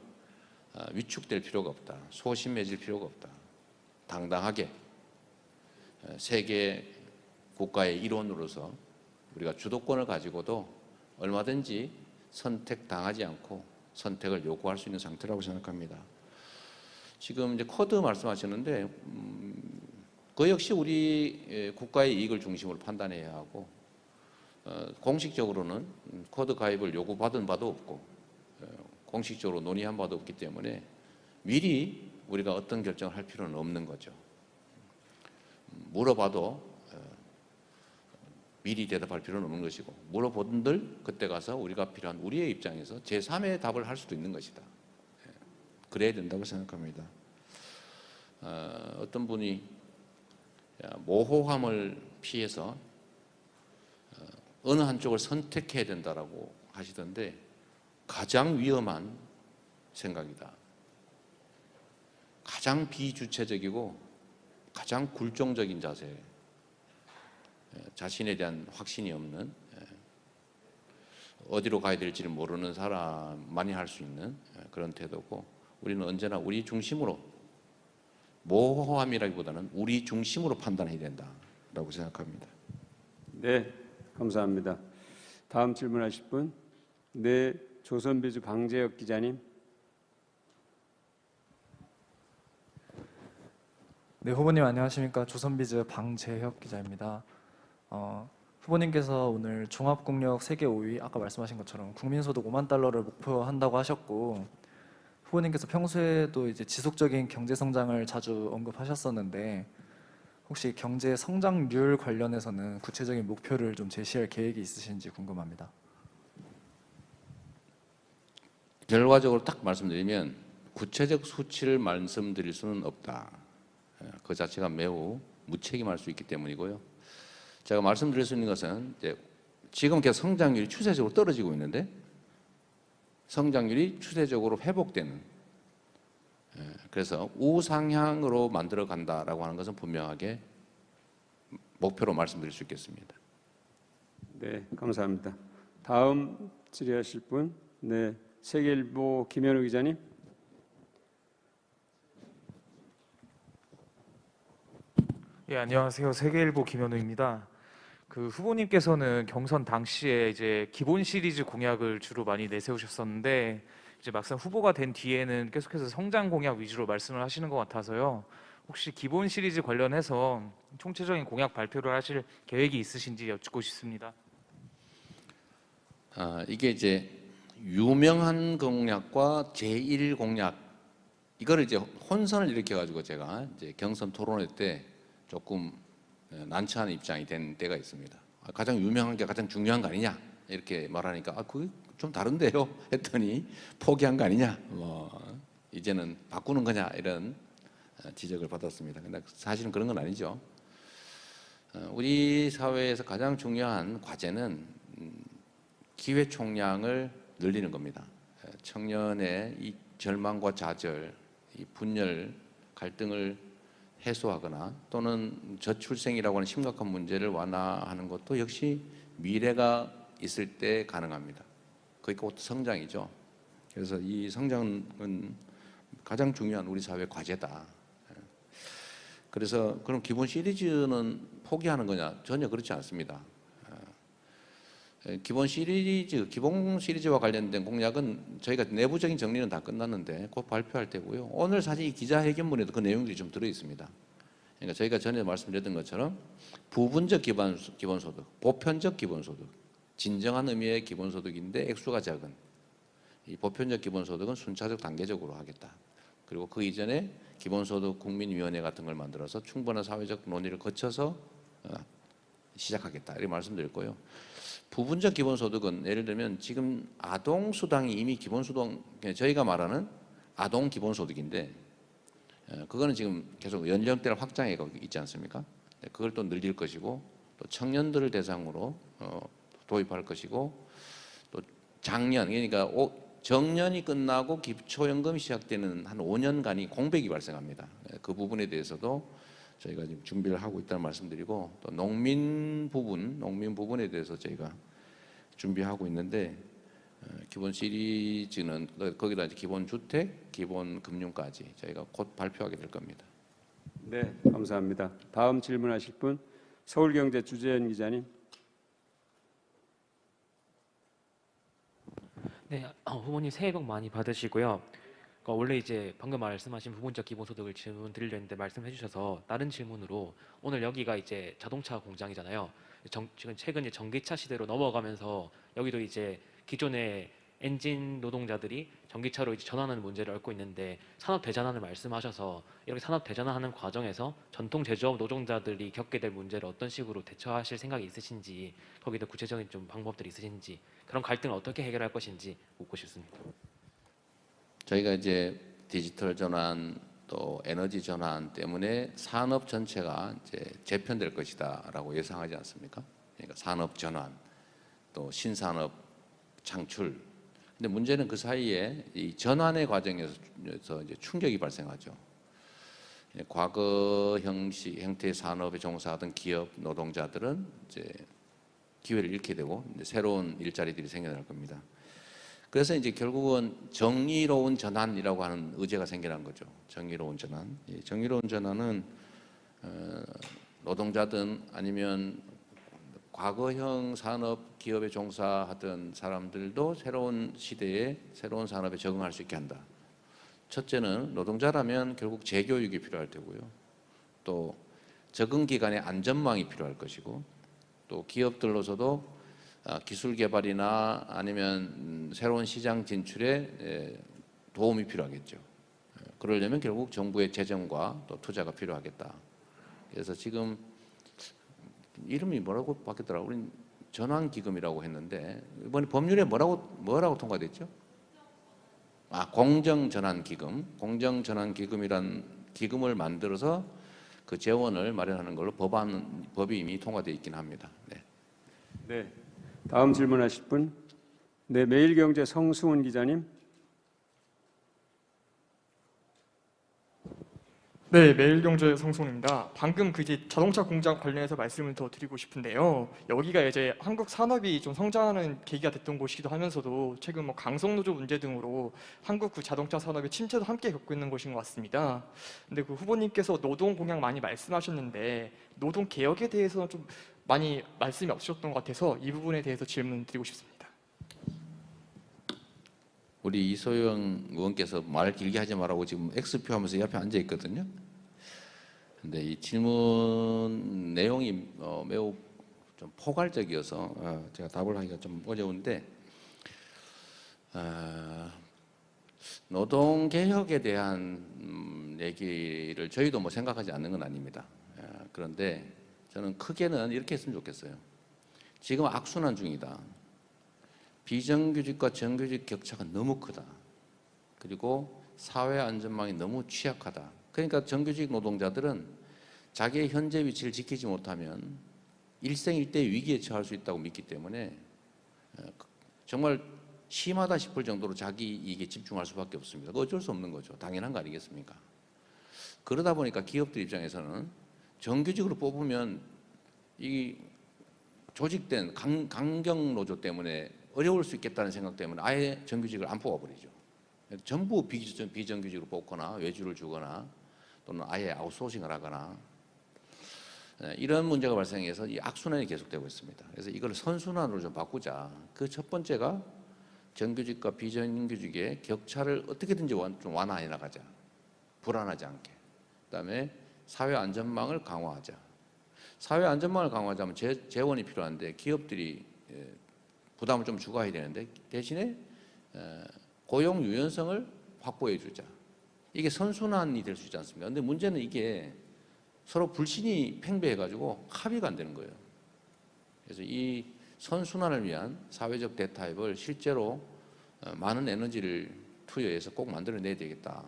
위축될 필요가 없다. 소심해질 필요가 없다. 당당하게 세계 국가의 일원으로서 우리가 주도권을 가지고도 얼마든지 선택당하지 않고 선택을 요구할 수 있는 상태라고 생각합니다. 지금 이제 코드 말씀하셨는데 그 역시 우리 국가의 이익을 중심으로 판단해야 하고 공식적으로는 코드 가입을 요구받은 바도 없고 공식적으로 논의한 바도 없기 때문에 미리 우리가 어떤 결정을 할 필요는 없는 거죠. 물어봐도 미리 대답할 필요는 없는 것이고 물어보던들 그때 가서 우리가 필요한 우리의 입장에서 제3의 답을 할 수도 있는 것이다. 그래야 된다고 생각합니다. 어떤 분이 모호함을 피해서 어느 한쪽을 선택해야 된다라고 하시던데 가장 위험한 생각이다. 가장 비주체적이고 가장 굴종적인 자세, 자신에 대한 확신이 없는, 어디로 가야 될지를 모르는 사람만이 할 수 있는 그런 태도고 우리는 언제나 우리 중심으로 모호함이라기보다는 우리 중심으로 판단해야 된다라고 생각합니다. 네, 감사합니다. 다음 질문하실 분, 네, 조선비즈 방재혁 기자님. 네, 후보님 안녕하십니까? 조선비즈 방재혁 기자입니다. 후보님께서 오늘 종합국력 세계 5위 아까 말씀하신 것처럼 국민소득 5만 달러를 목표한다고 하셨고 후보님께서 평소에도 이제 지속적인 경제 성장을 자주 언급하셨었는데 혹시 경제 성장률 관련해서는 구체적인 목표를 좀 제시할 계획이 있으신지 궁금합니다. 결과적으로 딱 말씀드리면 구체적 수치를 말씀드릴 수는 없다. 그 자체가 매우 무책임할 수 있기 때문이고요. 제가 말씀드릴 수 있는 것은 이제 지금 계속 성장률이 추세적으로 떨어지고 있는데 성장률이 추세적으로 회복되는, 그래서 우상향으로 만들어 간다라고 하는 것은 분명하게 목표로 말씀드릴 수 있겠습니다. 네, 감사합니다. 다음 질의하실 분, 네, 세계일보 김현우 기자님. 예, 안녕하세요. 세계일보 김현우입니다. 그 후보님께서는 경선 당시에 이제 기본 시리즈 공약을 주로 많이 내세우셨었는데 이제 막상 후보가 된 뒤에는 계속해서 성장 공약 위주로 말씀을 하시는 것 같아서요. 혹시 기본 시리즈 관련해서 총체적인 공약 발표를 하실 계획이 있으신지 여쭙고 싶습니다. 이게 이제 유명한 공약과 제1 공약 이거를 이제 혼선을 일으켜 가지고 제가 이제 경선 토론회 때 조금 난처한 입장이 된 때가 있습니다. 가장 유명한 게 가장 중요한 거 아니냐 이렇게 말하니까 그게 좀 다른데요 했더니 포기한 거 아니냐, 이제는 바꾸는 거냐 이런 지적을 받았습니다. 근데 사실은 그런 건 아니죠. 우리 사회에서 가장 중요한 과제는 기회 총량을 늘리는 겁니다. 청년의 이 절망과 좌절, 이 분열, 갈등을 해소하거나 또는 저출생이라고 하는 심각한 문제를 완화하는 것도 역시 미래가 있을 때 가능합니다. 그게 곧 성장이죠. 그래서 이 성장은 가장 중요한 우리 사회 과제다. 그래서 그럼 기본 시리즈는 포기하는 거냐? 전혀 그렇지 않습니다. 기본 시리즈와 관련된 공약은 저희가 내부적인 정리는 다 끝났는데 곧 발표할 때고요. 오늘 사실 이 기자회견문에도 그 내용들이 좀 들어 있습니다. 그러니까 저희가 전에 말씀드렸던 것처럼 부분적 기본소득, 보편적 기본소득, 진정한 의미의 기본소득인데 액수가 작은 이 보편적 기본소득은 순차적 단계적으로 하겠다. 그리고 그 이전에 기본소득 국민위원회 같은 걸 만들어서 충분한 사회적 논의를 거쳐서 시작하겠다 이렇게 말씀드렸고요. 부분적 기본소득은 예를 들면 지금 아동수당이 이미 기본소득, 저희가 말하는 아동 기본소득인데 그거는 지금 계속 연령대를 확장해 가고 있지 않습니까? 그걸 또 늘릴 것이고 또 청년들을 대상으로 도입할 것이고 또 장년, 그러니까 정년이 끝나고 기초연금이 시작되는 한 5년간이 공백이 발생합니다. 그 부분에 대해서도 저희가 지금 준비를 하고 있다는 말씀드리고 또 농민 부분에 대해서 저희가 준비하고 있는데 기본 시리즈는 거기다 이제 기본 주택, 기본 금융까지 저희가 곧 발표하게 될 겁니다. 네, 감사합니다. 다음 질문하실 분 서울경제 주재현 기자님. 네, 후보님 새해 복 많이 받으시고요. 원래 이제 방금 말씀하신 부분적 기본소득을 질문 드리려 했는데 말씀해 주셔서 다른 질문으로 오늘 여기가 이제 자동차 공장이잖아요. 지금 최근 전기차 시대로 넘어가면서 여기도 이제 기존의 엔진 노동자들이 전기차로 이제 전환하는 문제를 앓고 있는데 산업 대전환을 말씀하셔서 이렇게 산업 대전환하는 과정에서 전통 제조업 노동자들이 겪게 될 문제를 어떤 식으로 대처하실 생각이 있으신지 거기도 구체적인 좀 방법들이 있으신지 그런 갈등을 어떻게 해결할 것인지 묻고 싶습니다. 저희가 이제 디지털 전환 또 에너지 전환 때문에 산업 전체가 이제 재편될 것이다라고 예상하지 않습니까? 그러니까 산업 전환 또 신산업 창출. 근데 문제는 그 사이에 이 전환의 과정에서 이제 충격이 발생하죠. 과거 형태의 산업에 종사하던 기업 노동자들은 이제 기회를 잃게 되고 이제 새로운 일자리들이 생겨날 겁니다. 그래서 이제 결국은 정의로운 전환이라고 하는 의제가 생겨난 거죠. 정의로운 전환. 이 정의로운 전환은 노동자든 아니면 과거형 산업 기업에 종사하던 사람들도 새로운 시대에 새로운 산업에 적응할 수 있게 한다. 첫째는 노동자라면 결국 재교육이 필요할 테고요. 또 적응 기간에 안전망이 필요할 것이고 또 기업들로서도 기술 개발이나 아니면 새로운 시장 진출에 도움이 필요하겠죠. 그러려면 결국 정부의 재정과 또 투자가 필요하겠다. 그래서 지금 이름이 뭐라고 바뀌었더라고요. 우린 전환기금이라고 했는데 이번에 법률에 뭐라고 통과됐죠? 공정전환기금. 공정전환기금이란 기금을 만들어서 그 재원을 마련하는 걸로 법이 이미 통과되어 있긴 합니다. 네. 네. 다음 질문하실 분. 네, 매일경제 성승훈 기자님. 네, 매일경제 성송입니다. 방금 그 이제 자동차 공장 관련해서 말씀을 더 드리고 싶은데요. 여기가 이제 한국 산업이 좀 성장하는 계기가 됐던 곳이기도 하면서도 최근 뭐 강성노조 문제 등으로 한국 그 자동차 산업의 침체도 함께 겪고 있는 곳인 것 같습니다. 근데 그 후보님께서 노동 공약 많이 말씀하셨는데 노동 개혁에 대해서는 좀 많이 말씀이 없으셨던 것 같아서 이 부분에 대해서 질문 드리고 싶습니다. 우리 이소영 의원께서 말 길게 하지 말라고 지금 X표 하면서 옆에 앉아 있거든요. 근데 이 질문 내용이 매우 좀 포괄적이어서 제가 답을 하기가 좀 어려운데 노동 개혁에 대한 얘기를 저희도 뭐 생각하지 않는 건 아닙니다. 그런데 저는 크게는 이렇게 했으면 좋겠어요. 지금 악순환 중이다. 비정규직과 정규직 격차가 너무 크다. 그리고 사회 안전망이 너무 취약하다. 그러니까 정규직 노동자들은 자기의 현재 위치를 지키지 못하면 일생일대 위기에 처할 수 있다고 믿기 때문에 정말 심하다 싶을 정도로 자기 이익에 집중할 수밖에 없습니다. 그거 어쩔 수 없는 거죠. 당연한 거 아니겠습니까? 그러다 보니까 기업들 입장에서는 정규직으로 뽑으면 이 조직된 강경 노조 때문에 어려울 수 있겠다는 생각 때문에 아예 정규직을 안 뽑아버리죠. 전부 비정규직으로 뽑거나 외주를 주거나 또는 아예 아웃소싱을 하거나 이런 문제가 발생해서 이 악순환이 계속되고 있습니다. 그래서 이걸 선순환으로 좀 바꾸자. 그 첫 번째가 정규직과 비정규직의 격차를 어떻게든지 좀 완화해 나가자. 불안하지 않게. 그다음에 사회 안전망을 강화하자. 사회 안전망을 강화하자면 재원이 필요한데 기업들이 부담을 좀 주고해야 되는데 대신에 고용 유연성을 확보해 주자. 이게 선순환이 될 수 있지 않습니까? 근데 문제는 이게 서로 불신이 팽배해 가지고 합의가 안 되는 거예요. 그래서 이 선순환을 위한 사회적 대타입을 실제로 많은 에너지를 투여해서 꼭 만들어내야 되겠다.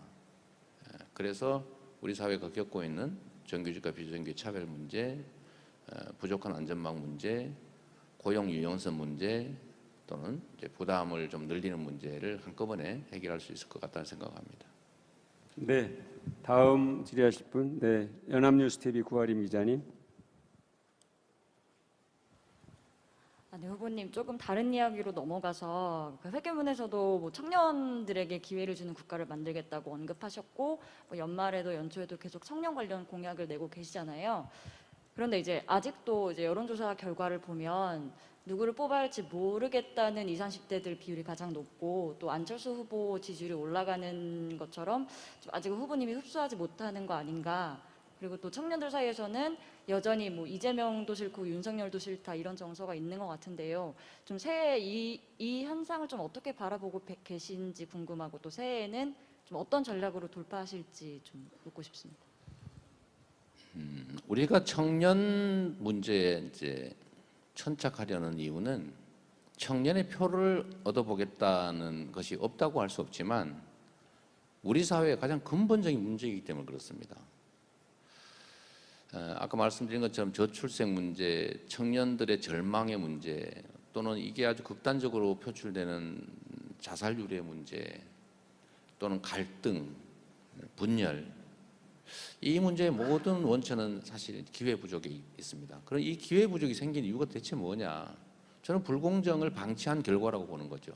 그래서 우리 사회가 겪고 있는 정규직과 비정규직 차별 문제, 부족한 안전망 문제, 고용 유연성 문제 또는 이제 부담을 좀 늘리는 문제를 한꺼번에 해결할 수 있을 것 같다는 생각합니다. 네, 다음 질의하실 분, 네, 연합뉴스 TV 구하림 기자님. 네, 후보님 조금 다른 이야기로 넘어가서 그 회계문에서도 뭐 청년들에게 기회를 주는 국가를 만들겠다고 언급하셨고 뭐 연말에도 연초에도 계속 청년 관련 공약을 내고 계시잖아요. 그런데 이제 아직도 이제 여론조사 결과를 보면 누구를 뽑아야 할지 모르겠다는 20, 30대들 비율이 가장 높고 또 안철수 후보 지지율이 올라가는 것처럼 좀 아직 후보님이 흡수하지 못하는 거 아닌가. 그리고 또 청년들 사이에서는 여전히 뭐 이재명도 싫고 윤석열도 싫다 이런 정서가 있는 것 같은데요. 좀 새해 이 현상을 좀 어떻게 바라보고 계신지 궁금하고 또 새해에는 좀 어떤 전략으로 돌파하실지 좀 묻고 싶습니다. 우리가 청년 문제에 이제 천착하려는 이유는 청년의 표를 얻어보겠다는 것이 없다고 할 수 없지만 우리 사회의 가장 근본적인 문제이기 때문에 그렇습니다. 아까 말씀드린 것처럼 저출생 문제, 청년들의 절망의 문제 또는 이게 아주 극단적으로 표출되는 자살률의 문제 또는 갈등, 분열 이 문제의 모든 원천은 사실 기회 부족이 있습니다. 그럼 이 기회 부족이 생긴 이유가 대체 뭐냐? 저는 불공정을 방치한 결과라고 보는 거죠.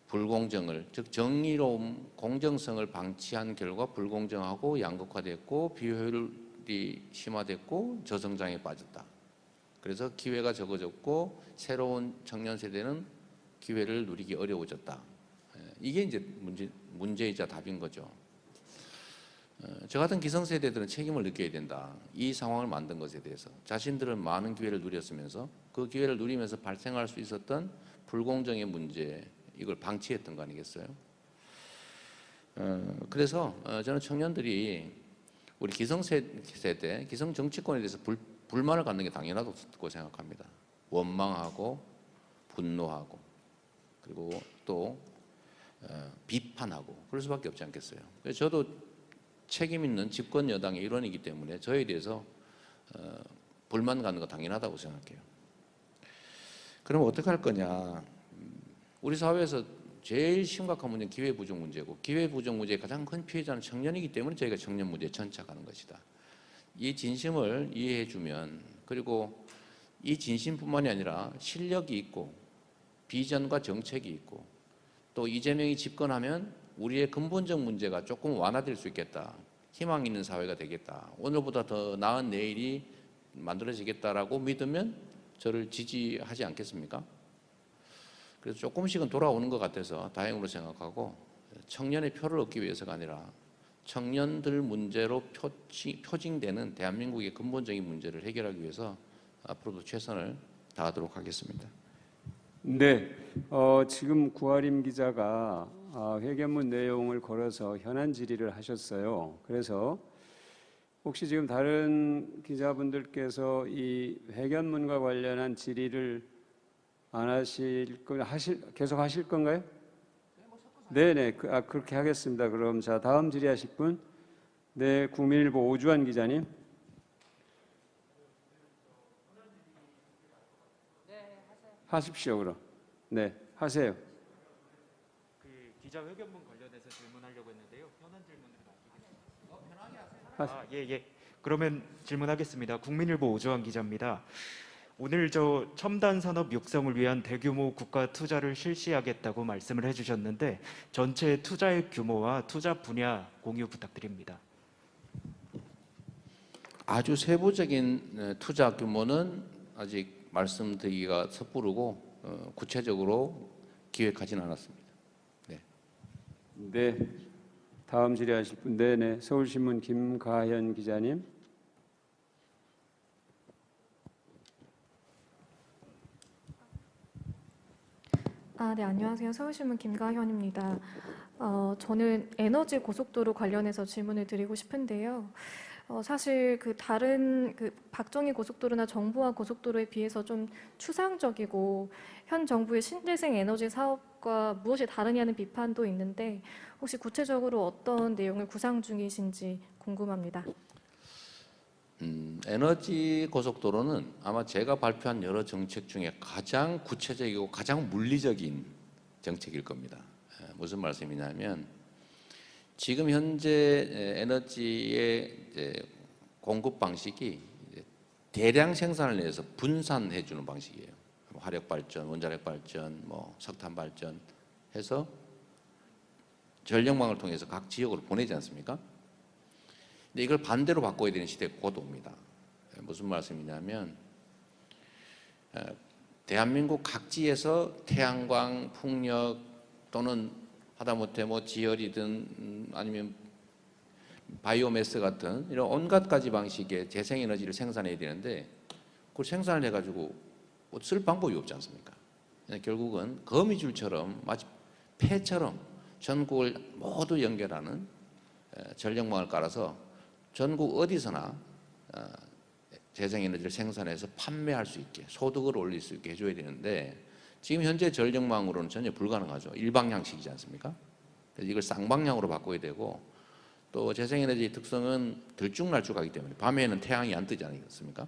불공정을, 즉 정의로움, 공정성을 방치한 결과 불공정하고 양극화됐고 비효율이 심화됐고 저성장에 빠졌다. 그래서 기회가 적어졌고 새로운 청년 세대는 기회를 누리기 어려워졌다. 이게 이제 문제이자 답인 거죠. 저 같은 기성세대들은 책임을 느껴야 된다. 이 상황을 만든 것에 대해서 자신들은 많은 기회를 누렸으면서 그 기회를 누리면서 발생할 수 있었던 불공정의 문제 이걸 방치했던 거 아니겠어요? 그래서 저는 청년들이 우리 기성세대, 기성정치권에 대해서 불만을 갖는 게 당연하다고 생각합니다. 원망하고 분노하고 그리고 또 비판하고 그럴 수밖에 없지 않겠어요. 그래서 저도 책임 있는 집권 여당의 일원이기 때문에 저에 대해서 불만 갖는 거 당연하다고 생각해요. 그럼 어떻게 할 거냐? 우리 사회에서 제일 심각한 문제는 기회 부족 문제고 기회 부족 문제의 가장 큰 피해자는 청년이기 때문에 저희가 청년 문제에 천착하는 것이다. 이 진심을 이해해 주면 그리고 이 진심뿐만이 아니라 실력이 있고 비전과 정책이 있고 또 이재명이 집권하면 우리의 근본적 문제가 조금 완화될 수 있겠다. 희망 있는 사회가 되겠다. 오늘보다 더 나은 내일이 만들어지겠다라고 믿으면 저를 지지하지 않겠습니까? 그래서 조금씩은 돌아오는 것 같아서 다행으로 생각하고 청년의 표를 얻기 위해서가 아니라 청년들 문제로 표징되는 대한민국의 근본적인 문제를 해결하기 위해서 앞으로도 최선을 다하도록 하겠습니다. 네, 지금 구하림 기자가 회견문 내용을 걸어서 현안 질의를 하셨어요. 그래서 혹시 지금 다른 기자분들께서 이 회견문과 관련한 질의를 안 하실 건 계속 하실 건가요? 네네, 그렇게 하겠습니다. 그럼 자 다음 질의하실 분, 네 국민일보 오주환 기자님. 하십시오 그럼. 네, 하세요. 그 기자회견문 관련해서 질문하려고 했는데요. 현안 질문을 맡기겠습니다. 편하게 하세요. 예. 그러면 질문하겠습니다. 국민일보 오주환 기자입니다. 오늘 저 첨단 산업 육성을 위한 대규모 국가 투자를 실시하겠다고 말씀을 해주셨는데 전체 투자의 규모와 투자 분야 공유 부탁드립니다. 아주 세부적인 투자 규모는 아직 말씀드리기가 섣부르고 구체적으로 기획하지는 않았습니다. 네. 네, 다음 질의하실 분, 네네 서울신문 김가현 기자님. 네, 안녕하세요. 서울신문 김가현입니다. 저는 에너지 고속도로 관련해서 질문을 드리고 싶은데요. 사실 그 다른 그 박정희 고속도로나 정부화 고속도로에 비해서 좀 추상적이고 현 정부의 신재생 에너지 사업과 무엇이 다르냐는 비판도 있는데 혹시 구체적으로 어떤 내용을 구상 중이신지 궁금합니다. 에너지 고속도로는 아마 제가 발표한 여러 정책 중에 가장 구체적이고 가장 물리적인 정책일 겁니다. 무슨 말씀이냐면 지금 현재 에너지의 이제 공급 방식이 이제 대량 생산을 위해서 분산해 주는 방식이에요. 화력 발전, 원자력 발전, 뭐 석탄 발전 해서 전력망을 통해서 각 지역으로 보내지 않습니까? 근데 이걸 반대로 바꿔야 되는 시대가 곧 옵니다. 무슨 말씀이냐면 대한민국 각지에서 태양광, 풍력 또는 하다못해 뭐 지열이든 아니면 바이오매스 같은 이런 온갖 가지 방식의 재생에너지를 생산해야 되는데 그걸 생산을 해가지고 쓸 방법이 없지 않습니까? 결국은 거미줄처럼 마치 폐처럼 전국을 모두 연결하는 전력망을 깔아서 전국 어디서나 재생에너지를 생산해서 판매할 수 있게 소득을 올릴 수 있게 해줘야 되는데 지금 현재 전력망으로는 전혀 불가능하죠. 일방향식이지 않습니까? 그래서 이걸 쌍방향으로 바꿔야 되고 또 재생에너지의 특성은 들쭉날쭉하기 때문에 밤에는 태양이 안 뜨지 않습니까?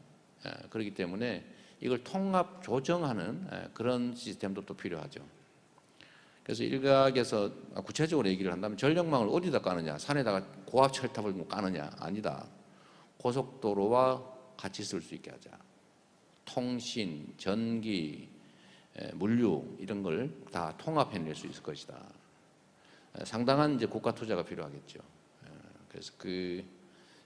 그렇기 때문에 이걸 통합 조정하는 그런 시스템도 또 필요하죠. 그래서 일각에서 구체적으로 얘기를 한다면 전력망을 어디다 까느냐, 산에다가 고압 철탑을 까느냐, 아니다. 고속도로와 같이 쓸 수 있게 하자. 통신, 전기, 물류 이런 걸 다 통합해낼 수 있을 것이다. 상당한 이제 국가 투자가 필요하겠죠. 그래서 그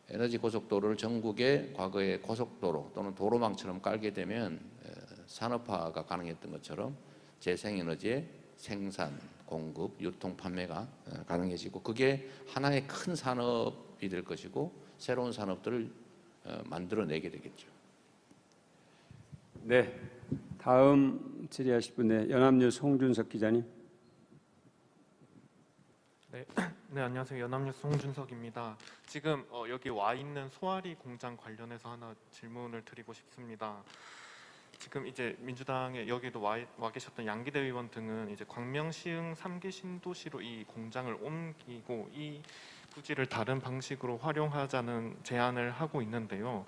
에너지 고속도로를 전국에 과거의 고속도로 또는 도로망처럼 깔게 되면 산업화가 가능했던 것처럼 재생에너지의 생산, 공급, 유통, 판매가 가능해지고 그게 하나의 큰 산업이 될 것이고 새로운 산업들을 만들어내게 되겠죠. 네, 다음 질의하실 분의 연합뉴스 홍준석 기자님. 네, 안녕하세요. 연합뉴스 홍준석입니다. 지금 여기 와 있는 소아리 공장 관련해서 하나 질문을 드리고 싶습니다. 지금 이제 민주당에 여기도 와 계셨던 양기대 의원 등은 이제 광명시흥 3기 신도시로 이 공장을 옮기고 이 부지를 다른 방식으로 활용하자는 제안을 하고 있는데요.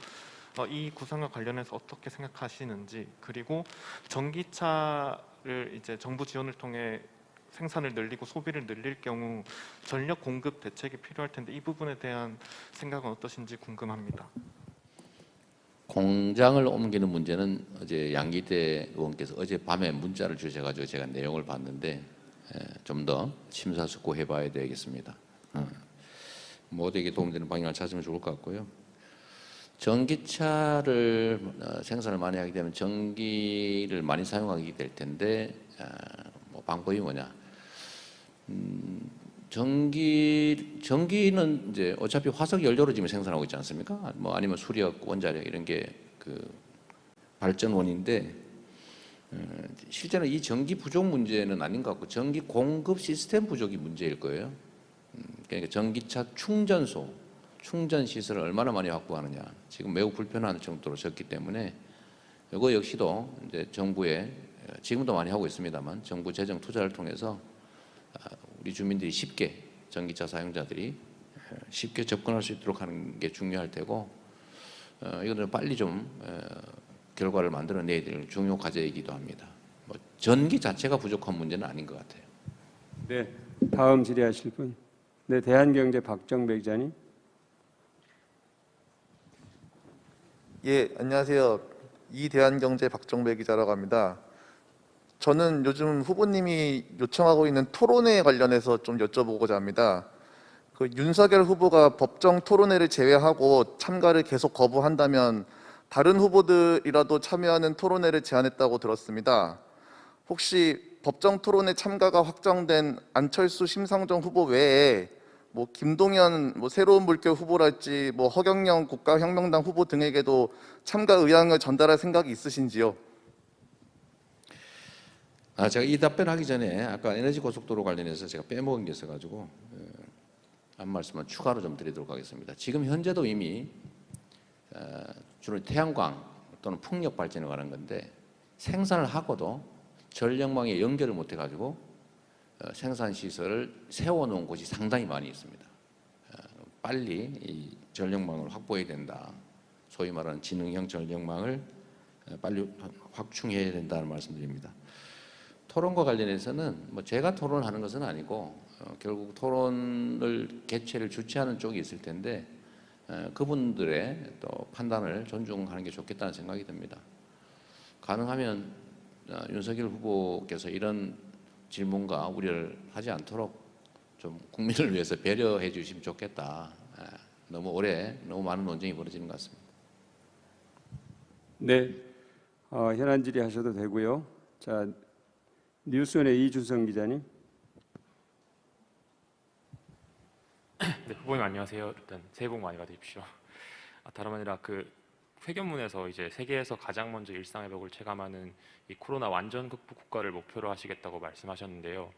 이 구상과 관련해서 어떻게 생각하시는지, 그리고 전기차를 이제 정부 지원을 통해 생산을 늘리고 소비를 늘릴 경우 전력 공급 대책이 필요할 텐데 이 부분에 대한 생각은 어떠신지 궁금합니다. 공장을 옮기는 문제는 어제 양기대 의원께서 어젯밤에 문자를 주셔가지고 제가 내용을 봤는데 좀 더 심사숙고해 봐야 되겠습니다. 모두에게 도움되는 방향을 찾으면 좋을 것 같고요. 전기차를 생산을 많이 하게 되면 전기를 많이 사용하게 될 텐데 뭐 방법이 뭐냐? 전기는 이제 어차피 화석 연료로 지금 생산하고 있지 않습니까? 뭐 아니면 수력, 원자력 이런 게 그 발전원인데 실제는 이 전기 부족 문제는 아닌 것 같고 전기 공급 시스템 부족이 문제일 거예요. 그러니까 전기차 충전소, 충전 시설을 얼마나 많이 확보하느냐 지금 매우 불편한 정도로 적기 때문에 이거 역시도 이제 정부에 지금도 많이 하고 있습니다만 정부 재정 투자를 통해서 우리 주민들이 쉽게 전기차 사용자들이 쉽게 접근할 수 있도록 하는 게 중요할 테고 이거는 빨리 좀 결과를 만들어내야 될 중요 과제이기도 합니다. 뭐 전기 자체가 부족한 문제는 아닌 것 같아요. 네, 다음 질의하실 분. 네, 대한경제 박정배 기자님. 예, 안녕하세요. 이대한경제 박정배 기자라고 합니다. 저는 요즘 후보님이 요청하고 있는 토론회 관련해서 좀 여쭤보고자 합니다. 그 윤석열 후보가 법정 토론회를 제외하고 참가를 계속 거부한다면 다른 후보들이라도 참여하는 토론회를 제안했다고 들었습니다. 혹시 법정 토론회 참가가 확정된 안철수, 심상정 후보 외에 뭐 김동연, 뭐 새로운 물결 후보랄지 뭐 허경영 국가혁명당 후보 등에게도 참가 의향을 전달할 생각이 있으신지요? 제가 이 답변하기 전에 아까 에너지 고속도로 관련해서 제가 빼먹은 게 있어가지고 한 말씀만 추가로 좀 드리도록 하겠습니다. 지금 현재도 이미 주로 태양광 또는 풍력 발전에 관한 건데 생산을 하고도 전력망에 연결을 못 해가지고 생산 시설을 세워놓은 곳이 상당히 많이 있습니다. 빨리 이 전력망을 확보해야 된다. 소위 말하는 지능형 전력망을 빨리 확충해야 된다는 말씀드립니다. 토론과 관련해서는 뭐 제가 토론하는 것은 아니고 결국 토론을 개최를 주최하는 쪽이 있을 텐데 그분들의 또 판단을 존중하는 게 좋겠다는 생각이 듭니다. 가능하면 윤석열 후보께서 이런 질문과 우려를 하지 않도록 좀 국민을 위해서 배려해 주시면 좋겠다. 너무 오래 너무 많은 논쟁이 벌어지는 것 같습니다. 네, 현안 질의하셔도 되고요. 자, 뉴스원의 이준성 기자님. 네, 후보님 안녕하세요. 일단 새해 복 많이 받으십시오. 다름 아니라 그 회견문에서 이제 세계에서 가장 먼저 일상회복을 체감하는 이 코로나 완전 극복 국가를 목표로 하시겠다고 말씀하셨는데요.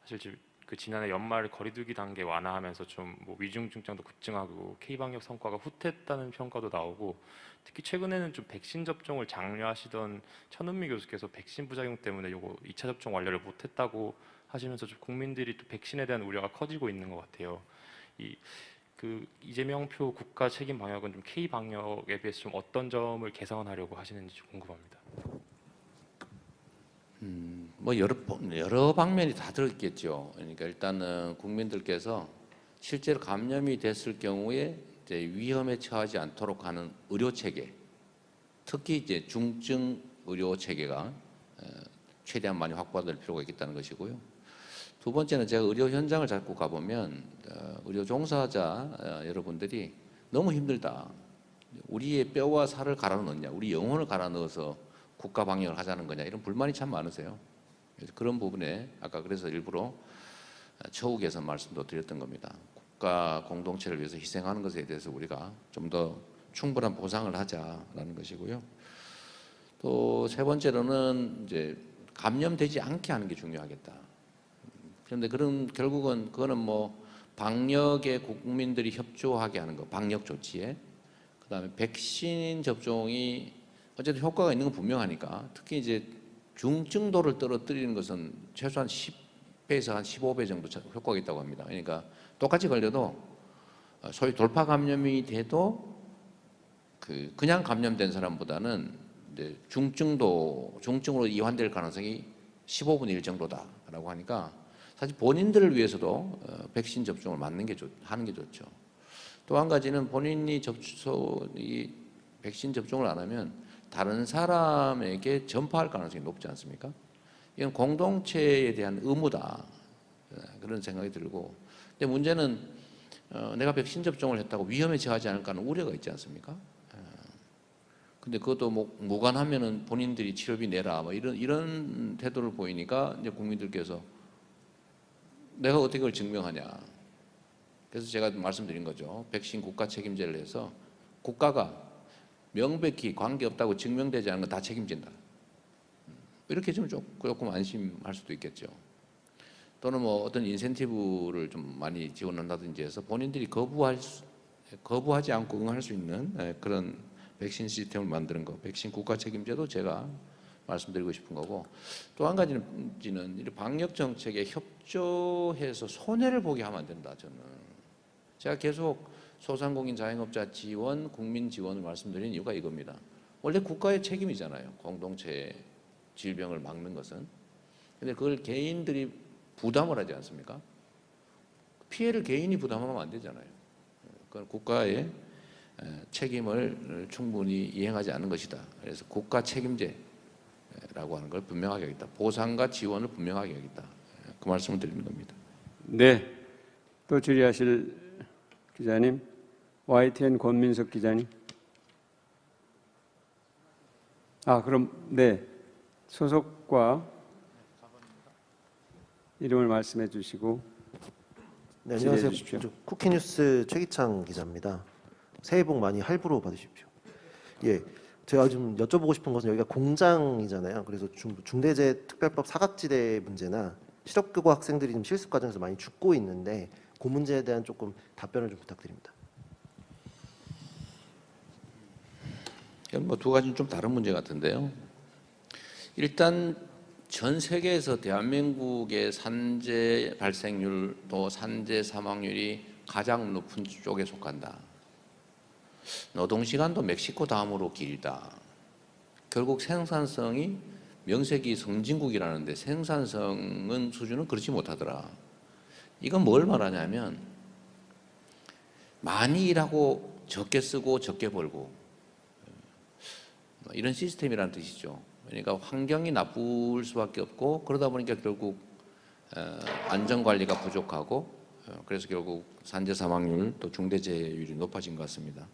사실 그 지난해 연말 거리두기 단계 완화하면서 좀 뭐 위중 증상도 급증하고 K 방역 성과가 후퇴했다는 평가도 나오고 특히 최근에는 좀 백신 접종을 장려하시던 천은미 교수께서 백신 부작용 때문에 요거 2차 접종 완료를 못했다고 하시면서 좀 국민들이 또 백신에 대한 우려가 커지고 있는 것 같아요. 그 이재명표 국가 책임 방역은 좀 K 방역에 비해서 좀 어떤 점을 개선하려고 하시는지 궁금합니다. 뭐 여러 방면이 다 들었겠죠. 그러니까 일단은 국민들께서 실제로 감염이 됐을 경우에 이제 위험에 처하지 않도록 하는 의료 체계, 특히 이제 중증 의료 체계가 최대한 많이 확보될 필요가 있겠다는 것이고요. 두 번째는 제가 의료 현장을 자꾸 가보면 의료 종사자 여러분들이 너무 힘들다. 우리의 뼈와 살을 갈아 넣냐, 우리 영혼을 갈아 넣어서 국가 방역을 하자는 거냐, 이런 불만이 참 많으세요. 그래서 그런 부분에 아까 그래서 일부러 처우 개선 말씀도 드렸던 겁니다. 국가 공동체를 위해서 희생하는 것에 대해서 우리가 좀 더 충분한 보상을 하자라는 것이고요. 또 세 번째로는 이제 감염되지 않게 하는 게 중요하겠다. 그런데 결국은 그거는 뭐 방역에 국민들이 협조하게 하는 거, 방역 조치에, 그다음에 백신 접종이 어쨌든 효과가 있는 건 분명하니까 특히 이제 중증도를 떨어뜨리는 것은 최소한 10배에서 한 15배 정도 효과가 있다고 합니다. 그러니까 똑같이 걸려도 소위 돌파 감염이 돼도 그냥 감염된 사람보다는 이제 중증으로 이완될 가능성이 15분의 1 정도다라고 하니까 사실 본인들을 위해서도 백신 접종을 하는 게 좋죠. 또 한 가지는 본인이 이 백신 접종을 안 하면 다른 사람에게 전파할 가능성이 높지 않습니까? 이건 공동체에 대한 의무다. 그런 생각이 들고, 근데 문제는 내가 백신 접종을 했다고 위험에 처하지 않을까 하는 우려가 있지 않습니까? 근데 그것도 뭐 무관하면은 본인들이 치료비 내라 뭐 이런 태도를 보이니까 이제 국민들께서 내가 어떻게 그걸 증명하냐. 그래서 제가 말씀드린 거죠. 백신 국가 책임제를 해서 국가가 명백히 관계없다고 증명되지 않은 건 다 책임진다. 이렇게 좀 조금 안심할 수도 있겠죠. 또는 뭐 어떤 인센티브를 좀 많이 지원한다든지 해서 본인들이 거부하지 않고 응할 수 있는 그런 백신 시스템을 만드는 거, 백신 국가 책임제도 제가 말씀드리고 싶은 거고, 또 한 가지는 방역 정책에 협조해서 손해를 보게 하면 안 된다. 저는 제가 계속 소상공인 자영업자 지원, 국민 지원을 말씀드린 이유가 이겁니다. 원래 국가의 책임이잖아요. 공동체의 질병을 막는 것은. 근데 그걸 개인들이 부담을 하지 않습니까? 피해를 개인이 부담하면 안 되잖아요. 그건 국가의 책임을 충분히 이행하지 않는 것이다. 그래서 국가 책임제라고 하는 걸 분명하게 하겠다. 보상과 지원을 분명하게 하겠다. 그 말씀을 드리는 겁니다. 네, 또 질의하실 기자님, YTN 권민석 기자님. 그럼 네, 소속과 이름을 말씀해 주시고. 네, 안녕하세요. 쿠키뉴스 최기창 기자입니다. 새해 복 많이 할부로 받으십시오. 예, 제가 좀 여쭤보고 싶은 것은 여기가 공장이잖아요. 그래서 중대재해특별법 사각지대 문제나 실업급여 학생들이 좀 실습 과정에서 많이 죽고 있는데 그 문제에 대한 조금 답변을 좀 부탁드립니다. 뭐 두 가지는 좀 다른 문제 같은데요. 일단 전 세계에서 대한민국의 산재 발생률 또 산재 사망률이 가장 높은 쪽에 속한다. 노동시간도 멕시코 다음으로 길다. 결국 생산성이 명색이 선진국이라는데 생산성은 수준은 그렇지 못하더라. 이건 뭘 말하냐면 많이 일하고 적게 쓰고 적게 벌고 이런 시스템이라는 뜻이죠. 그러니까 환경이 나쁠 수밖에 없고 그러다 보니까 결국 안전관리가 부족하고 그래서 결국 산재 사망률 또 중대재해율이 높아진 것 같습니다.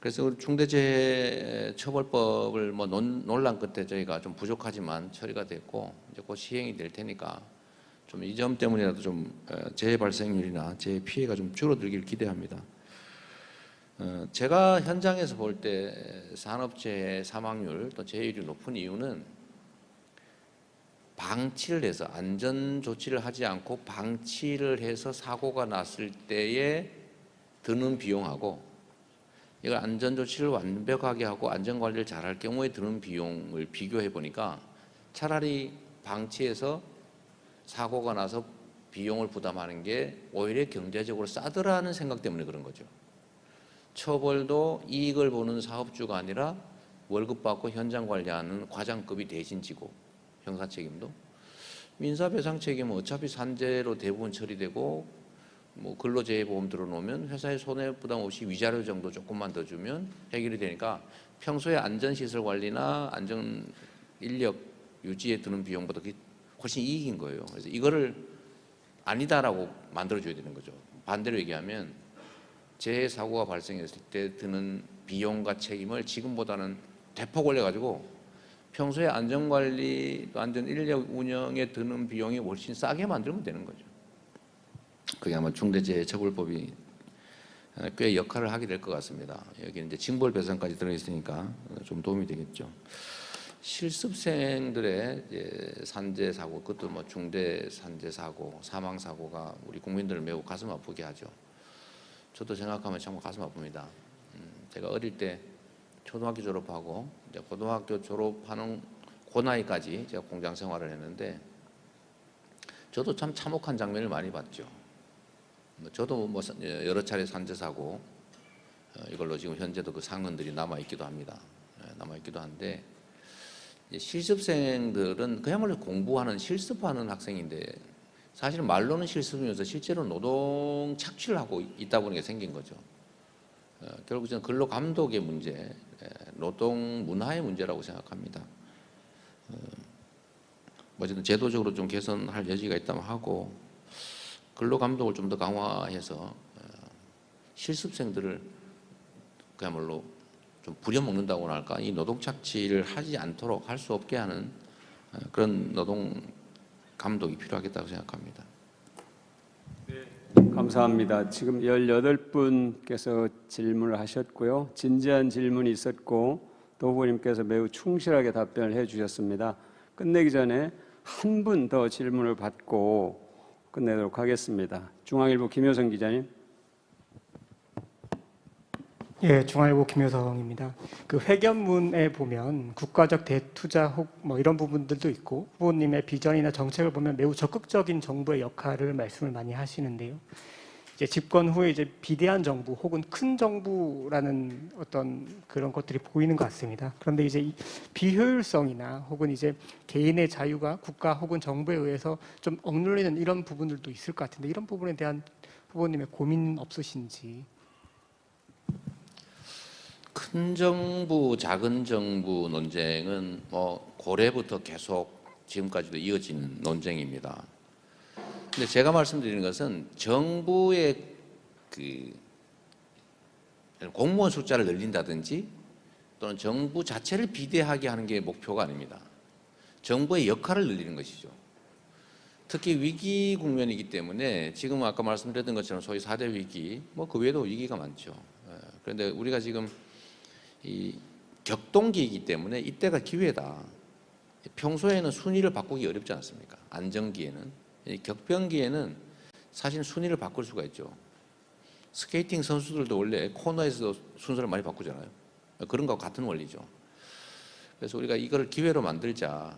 그래서 중대재해처벌법을 뭐 논란 끝에 저희가 좀 부족하지만 처리가 됐고 이제 곧 시행이 될 테니까 좀 이 점 때문이라도 좀 재해 발생률이나 재해 피해가 좀 줄어들길 기대합니다. 제가 현장에서 볼 때 산업재해 사망률 또 재해율이 높은 이유는 방치를 해서 안전 조치를 하지 않고 방치를 해서 사고가 났을 때에 드는 비용하고 이걸 안전 조치를 완벽하게 하고 안전 관리를 잘할 경우에 드는 비용을 비교해 보니까 차라리 방치해서 사고가 나서 비용을 부담하는 게 오히려 경제적으로 싸더라는 생각 때문에 그런 거죠. 처벌도 이익을 보는 사업주가 아니라 월급 받고 현장 관리하는 과장급이 대신 지고 형사 책임도 민사배상 책임은 어차피 산재로 대부분 처리되고 뭐 근로재해보험 들어놓으면 회사에 손해부담 없이 위자료 정도 조금만 더 주면 해결이 되니까 평소에 안전시설 관리나 안전 인력 유지에 드는 비용보다 그게 훨씬 이익인 거예요. 그래서 이거를 아니다라고 만들어줘야 되는 거죠. 반대로 얘기하면 재해 사고가 발생했을 때 드는 비용과 책임을 지금보다는 대폭 올려가지고 평소에 안전관리, 안전 인력 운영에 드는 비용이 훨씬 싸게 만들면 되는 거죠. 그게 아마 중대재해처벌법이 꽤 역할을 하게 될 것 같습니다. 여기 이제 징벌배상까지 들어있으니까 좀 도움이 되겠죠. 실습생들의 이제 산재 사고, 그것도 뭐 중대 산재 사고, 사망 사고가 우리 국민들을 매우 가슴 아프게 하죠. 저도 생각하면 정말 가슴 아픕니다. 제가 어릴 때 초등학교 졸업하고 이제 고등학교 졸업하는 그 나이까지 제가 공장 생활을 했는데 저도 참 참혹한 장면을 많이 봤죠. 저도 뭐 여러 차례 산재 사고 이걸로 지금 현재도 그 상흔들이 남아 있기도 합니다. 남아 있기도 한데 실습생들은 그야말로 공부하는 실습하는 학생인데 사실은 말로는 실습이면서 실제로 노동 착취를 하고 있다 보니까 생긴 거죠. 결국 저는 근로 감독의 문제, 노동 문화의 문제라고 생각합니다. 어쨌든 제도적으로 좀 개선할 여지가 있다면 하고 근로 감독을 좀 더 강화해서 실습생들을 그야말로 좀 부려먹는다고나 할까, 이 노동 착취를 하지 않도록 할 수 없게 하는 그런 노동 감독이 필요하겠다고 생각합니다. 감사합니다. 지금 18분께서 질문을 하셨고요. 진지한 질문이 있었고 또 후보님께서 매우 충실하게 답변을 해주셨습니다. 끝내기 전에 한 분 더 질문을 받고 끝내도록 하겠습니다. 중앙일보 김효성 기자님. 예, 중앙일보 김효성입니다. 그 회견문에 보면 국가적 대투자 혹 뭐 이런 부분들도 있고 후보님의 비전이나 정책을 보면 매우 적극적인 정부의 역할을 말씀을 많이 하시는데요. 이제 집권 후에 이제 비대한 정부 혹은 큰 정부라는 어떤 그런 것들이 보이는 것 같습니다. 그런데 이제 이 비효율성이나 혹은 이제 개인의 자유가 국가 혹은 정부에 의해서 좀 억눌리는 이런 부분들도 있을 것 같은데 이런 부분에 대한 후보님의 고민 없으신지. 큰 정부, 작은 정부 논쟁은 뭐 고래부터 계속 지금까지도 이어지는 논쟁입니다. 근데 제가 말씀드리는 것은 정부의 그 공무원 숫자를 늘린다든지 또는 정부 자체를 비대하게 하는 게 목표가 아닙니다. 정부의 역할을 늘리는 것이죠. 특히 위기 국면이기 때문에 지금 아까 말씀드렸던 것처럼 소위 4대 위기, 뭐 그 외에도 위기가 많죠. 그런데 우리가 지금 이 격동기이기 때문에 이때가 기회다. 평소에는 순위를 바꾸기 어렵지 않습니까? 안정기에는. 격변기에는 사실 순위를 바꿀 수가 있죠. 스케이팅 선수들도 원래 코너에서 순서를 많이 바꾸잖아요. 그런 거와 같은 원리죠. 그래서 우리가 이걸 기회로 만들자.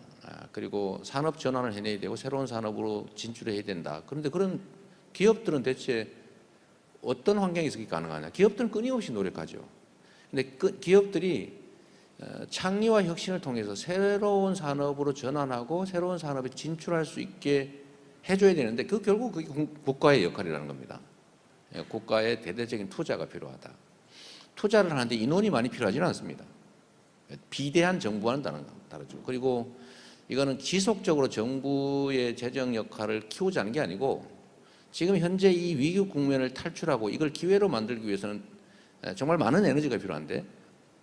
그리고 산업 전환을 해내야 되고 새로운 산업으로 진출해야 된다. 그런데 그런 기업들은 대체 어떤 환경에서 그게 가능하냐? 기업들은 끊임없이 노력하죠. 근데 기업들이 창의와 혁신을 통해서 새로운 산업으로 전환하고 새로운 산업에 진출할 수 있게 해줘야 되는데 그 결국 그게 국가의 역할이라는 겁니다. 국가의 대대적인 투자가 필요하다. 투자를 하는데 인원이 많이 필요하지는 않습니다. 비대한 정부와는 다르죠. 그리고 이거는 지속적으로 정부의 재정 역할을 키우자는 게 아니고 지금 현재 이 위기 국면을 탈출하고 이걸 기회로 만들기 위해서는 정말 많은 에너지가 필요한데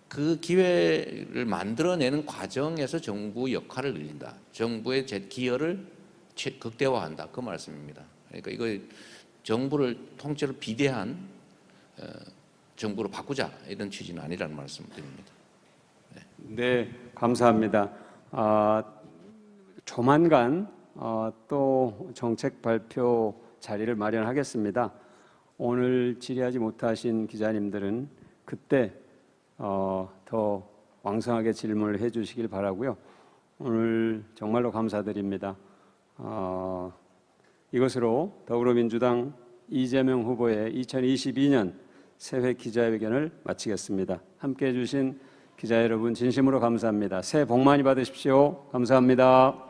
그 기회를 만들어내는 과정에서 정부 역할을 늘린다. 정부의 기여를 극대화한다. 그 말씀입니다. 그러니까 이거 정부를 통째로 비대한 정부로 바꾸자 이런 취지는 아니라는 말씀을 드립니다. 네, 감사합니다. 조만간 또 정책 발표 자리를 마련하겠습니다. 오늘 질의하지 못하신 기자님들은 그때 더 왕성하게 질문을 해주시길 바라고요. 오늘 정말로 감사드립니다. 이것으로 더불어민주당 이재명 후보의 2022년 새해 기자회견을 마치겠습니다. 함께해 주신 기자 여러분 진심으로 감사합니다. 새해 복 많이 받으십시오. 감사합니다.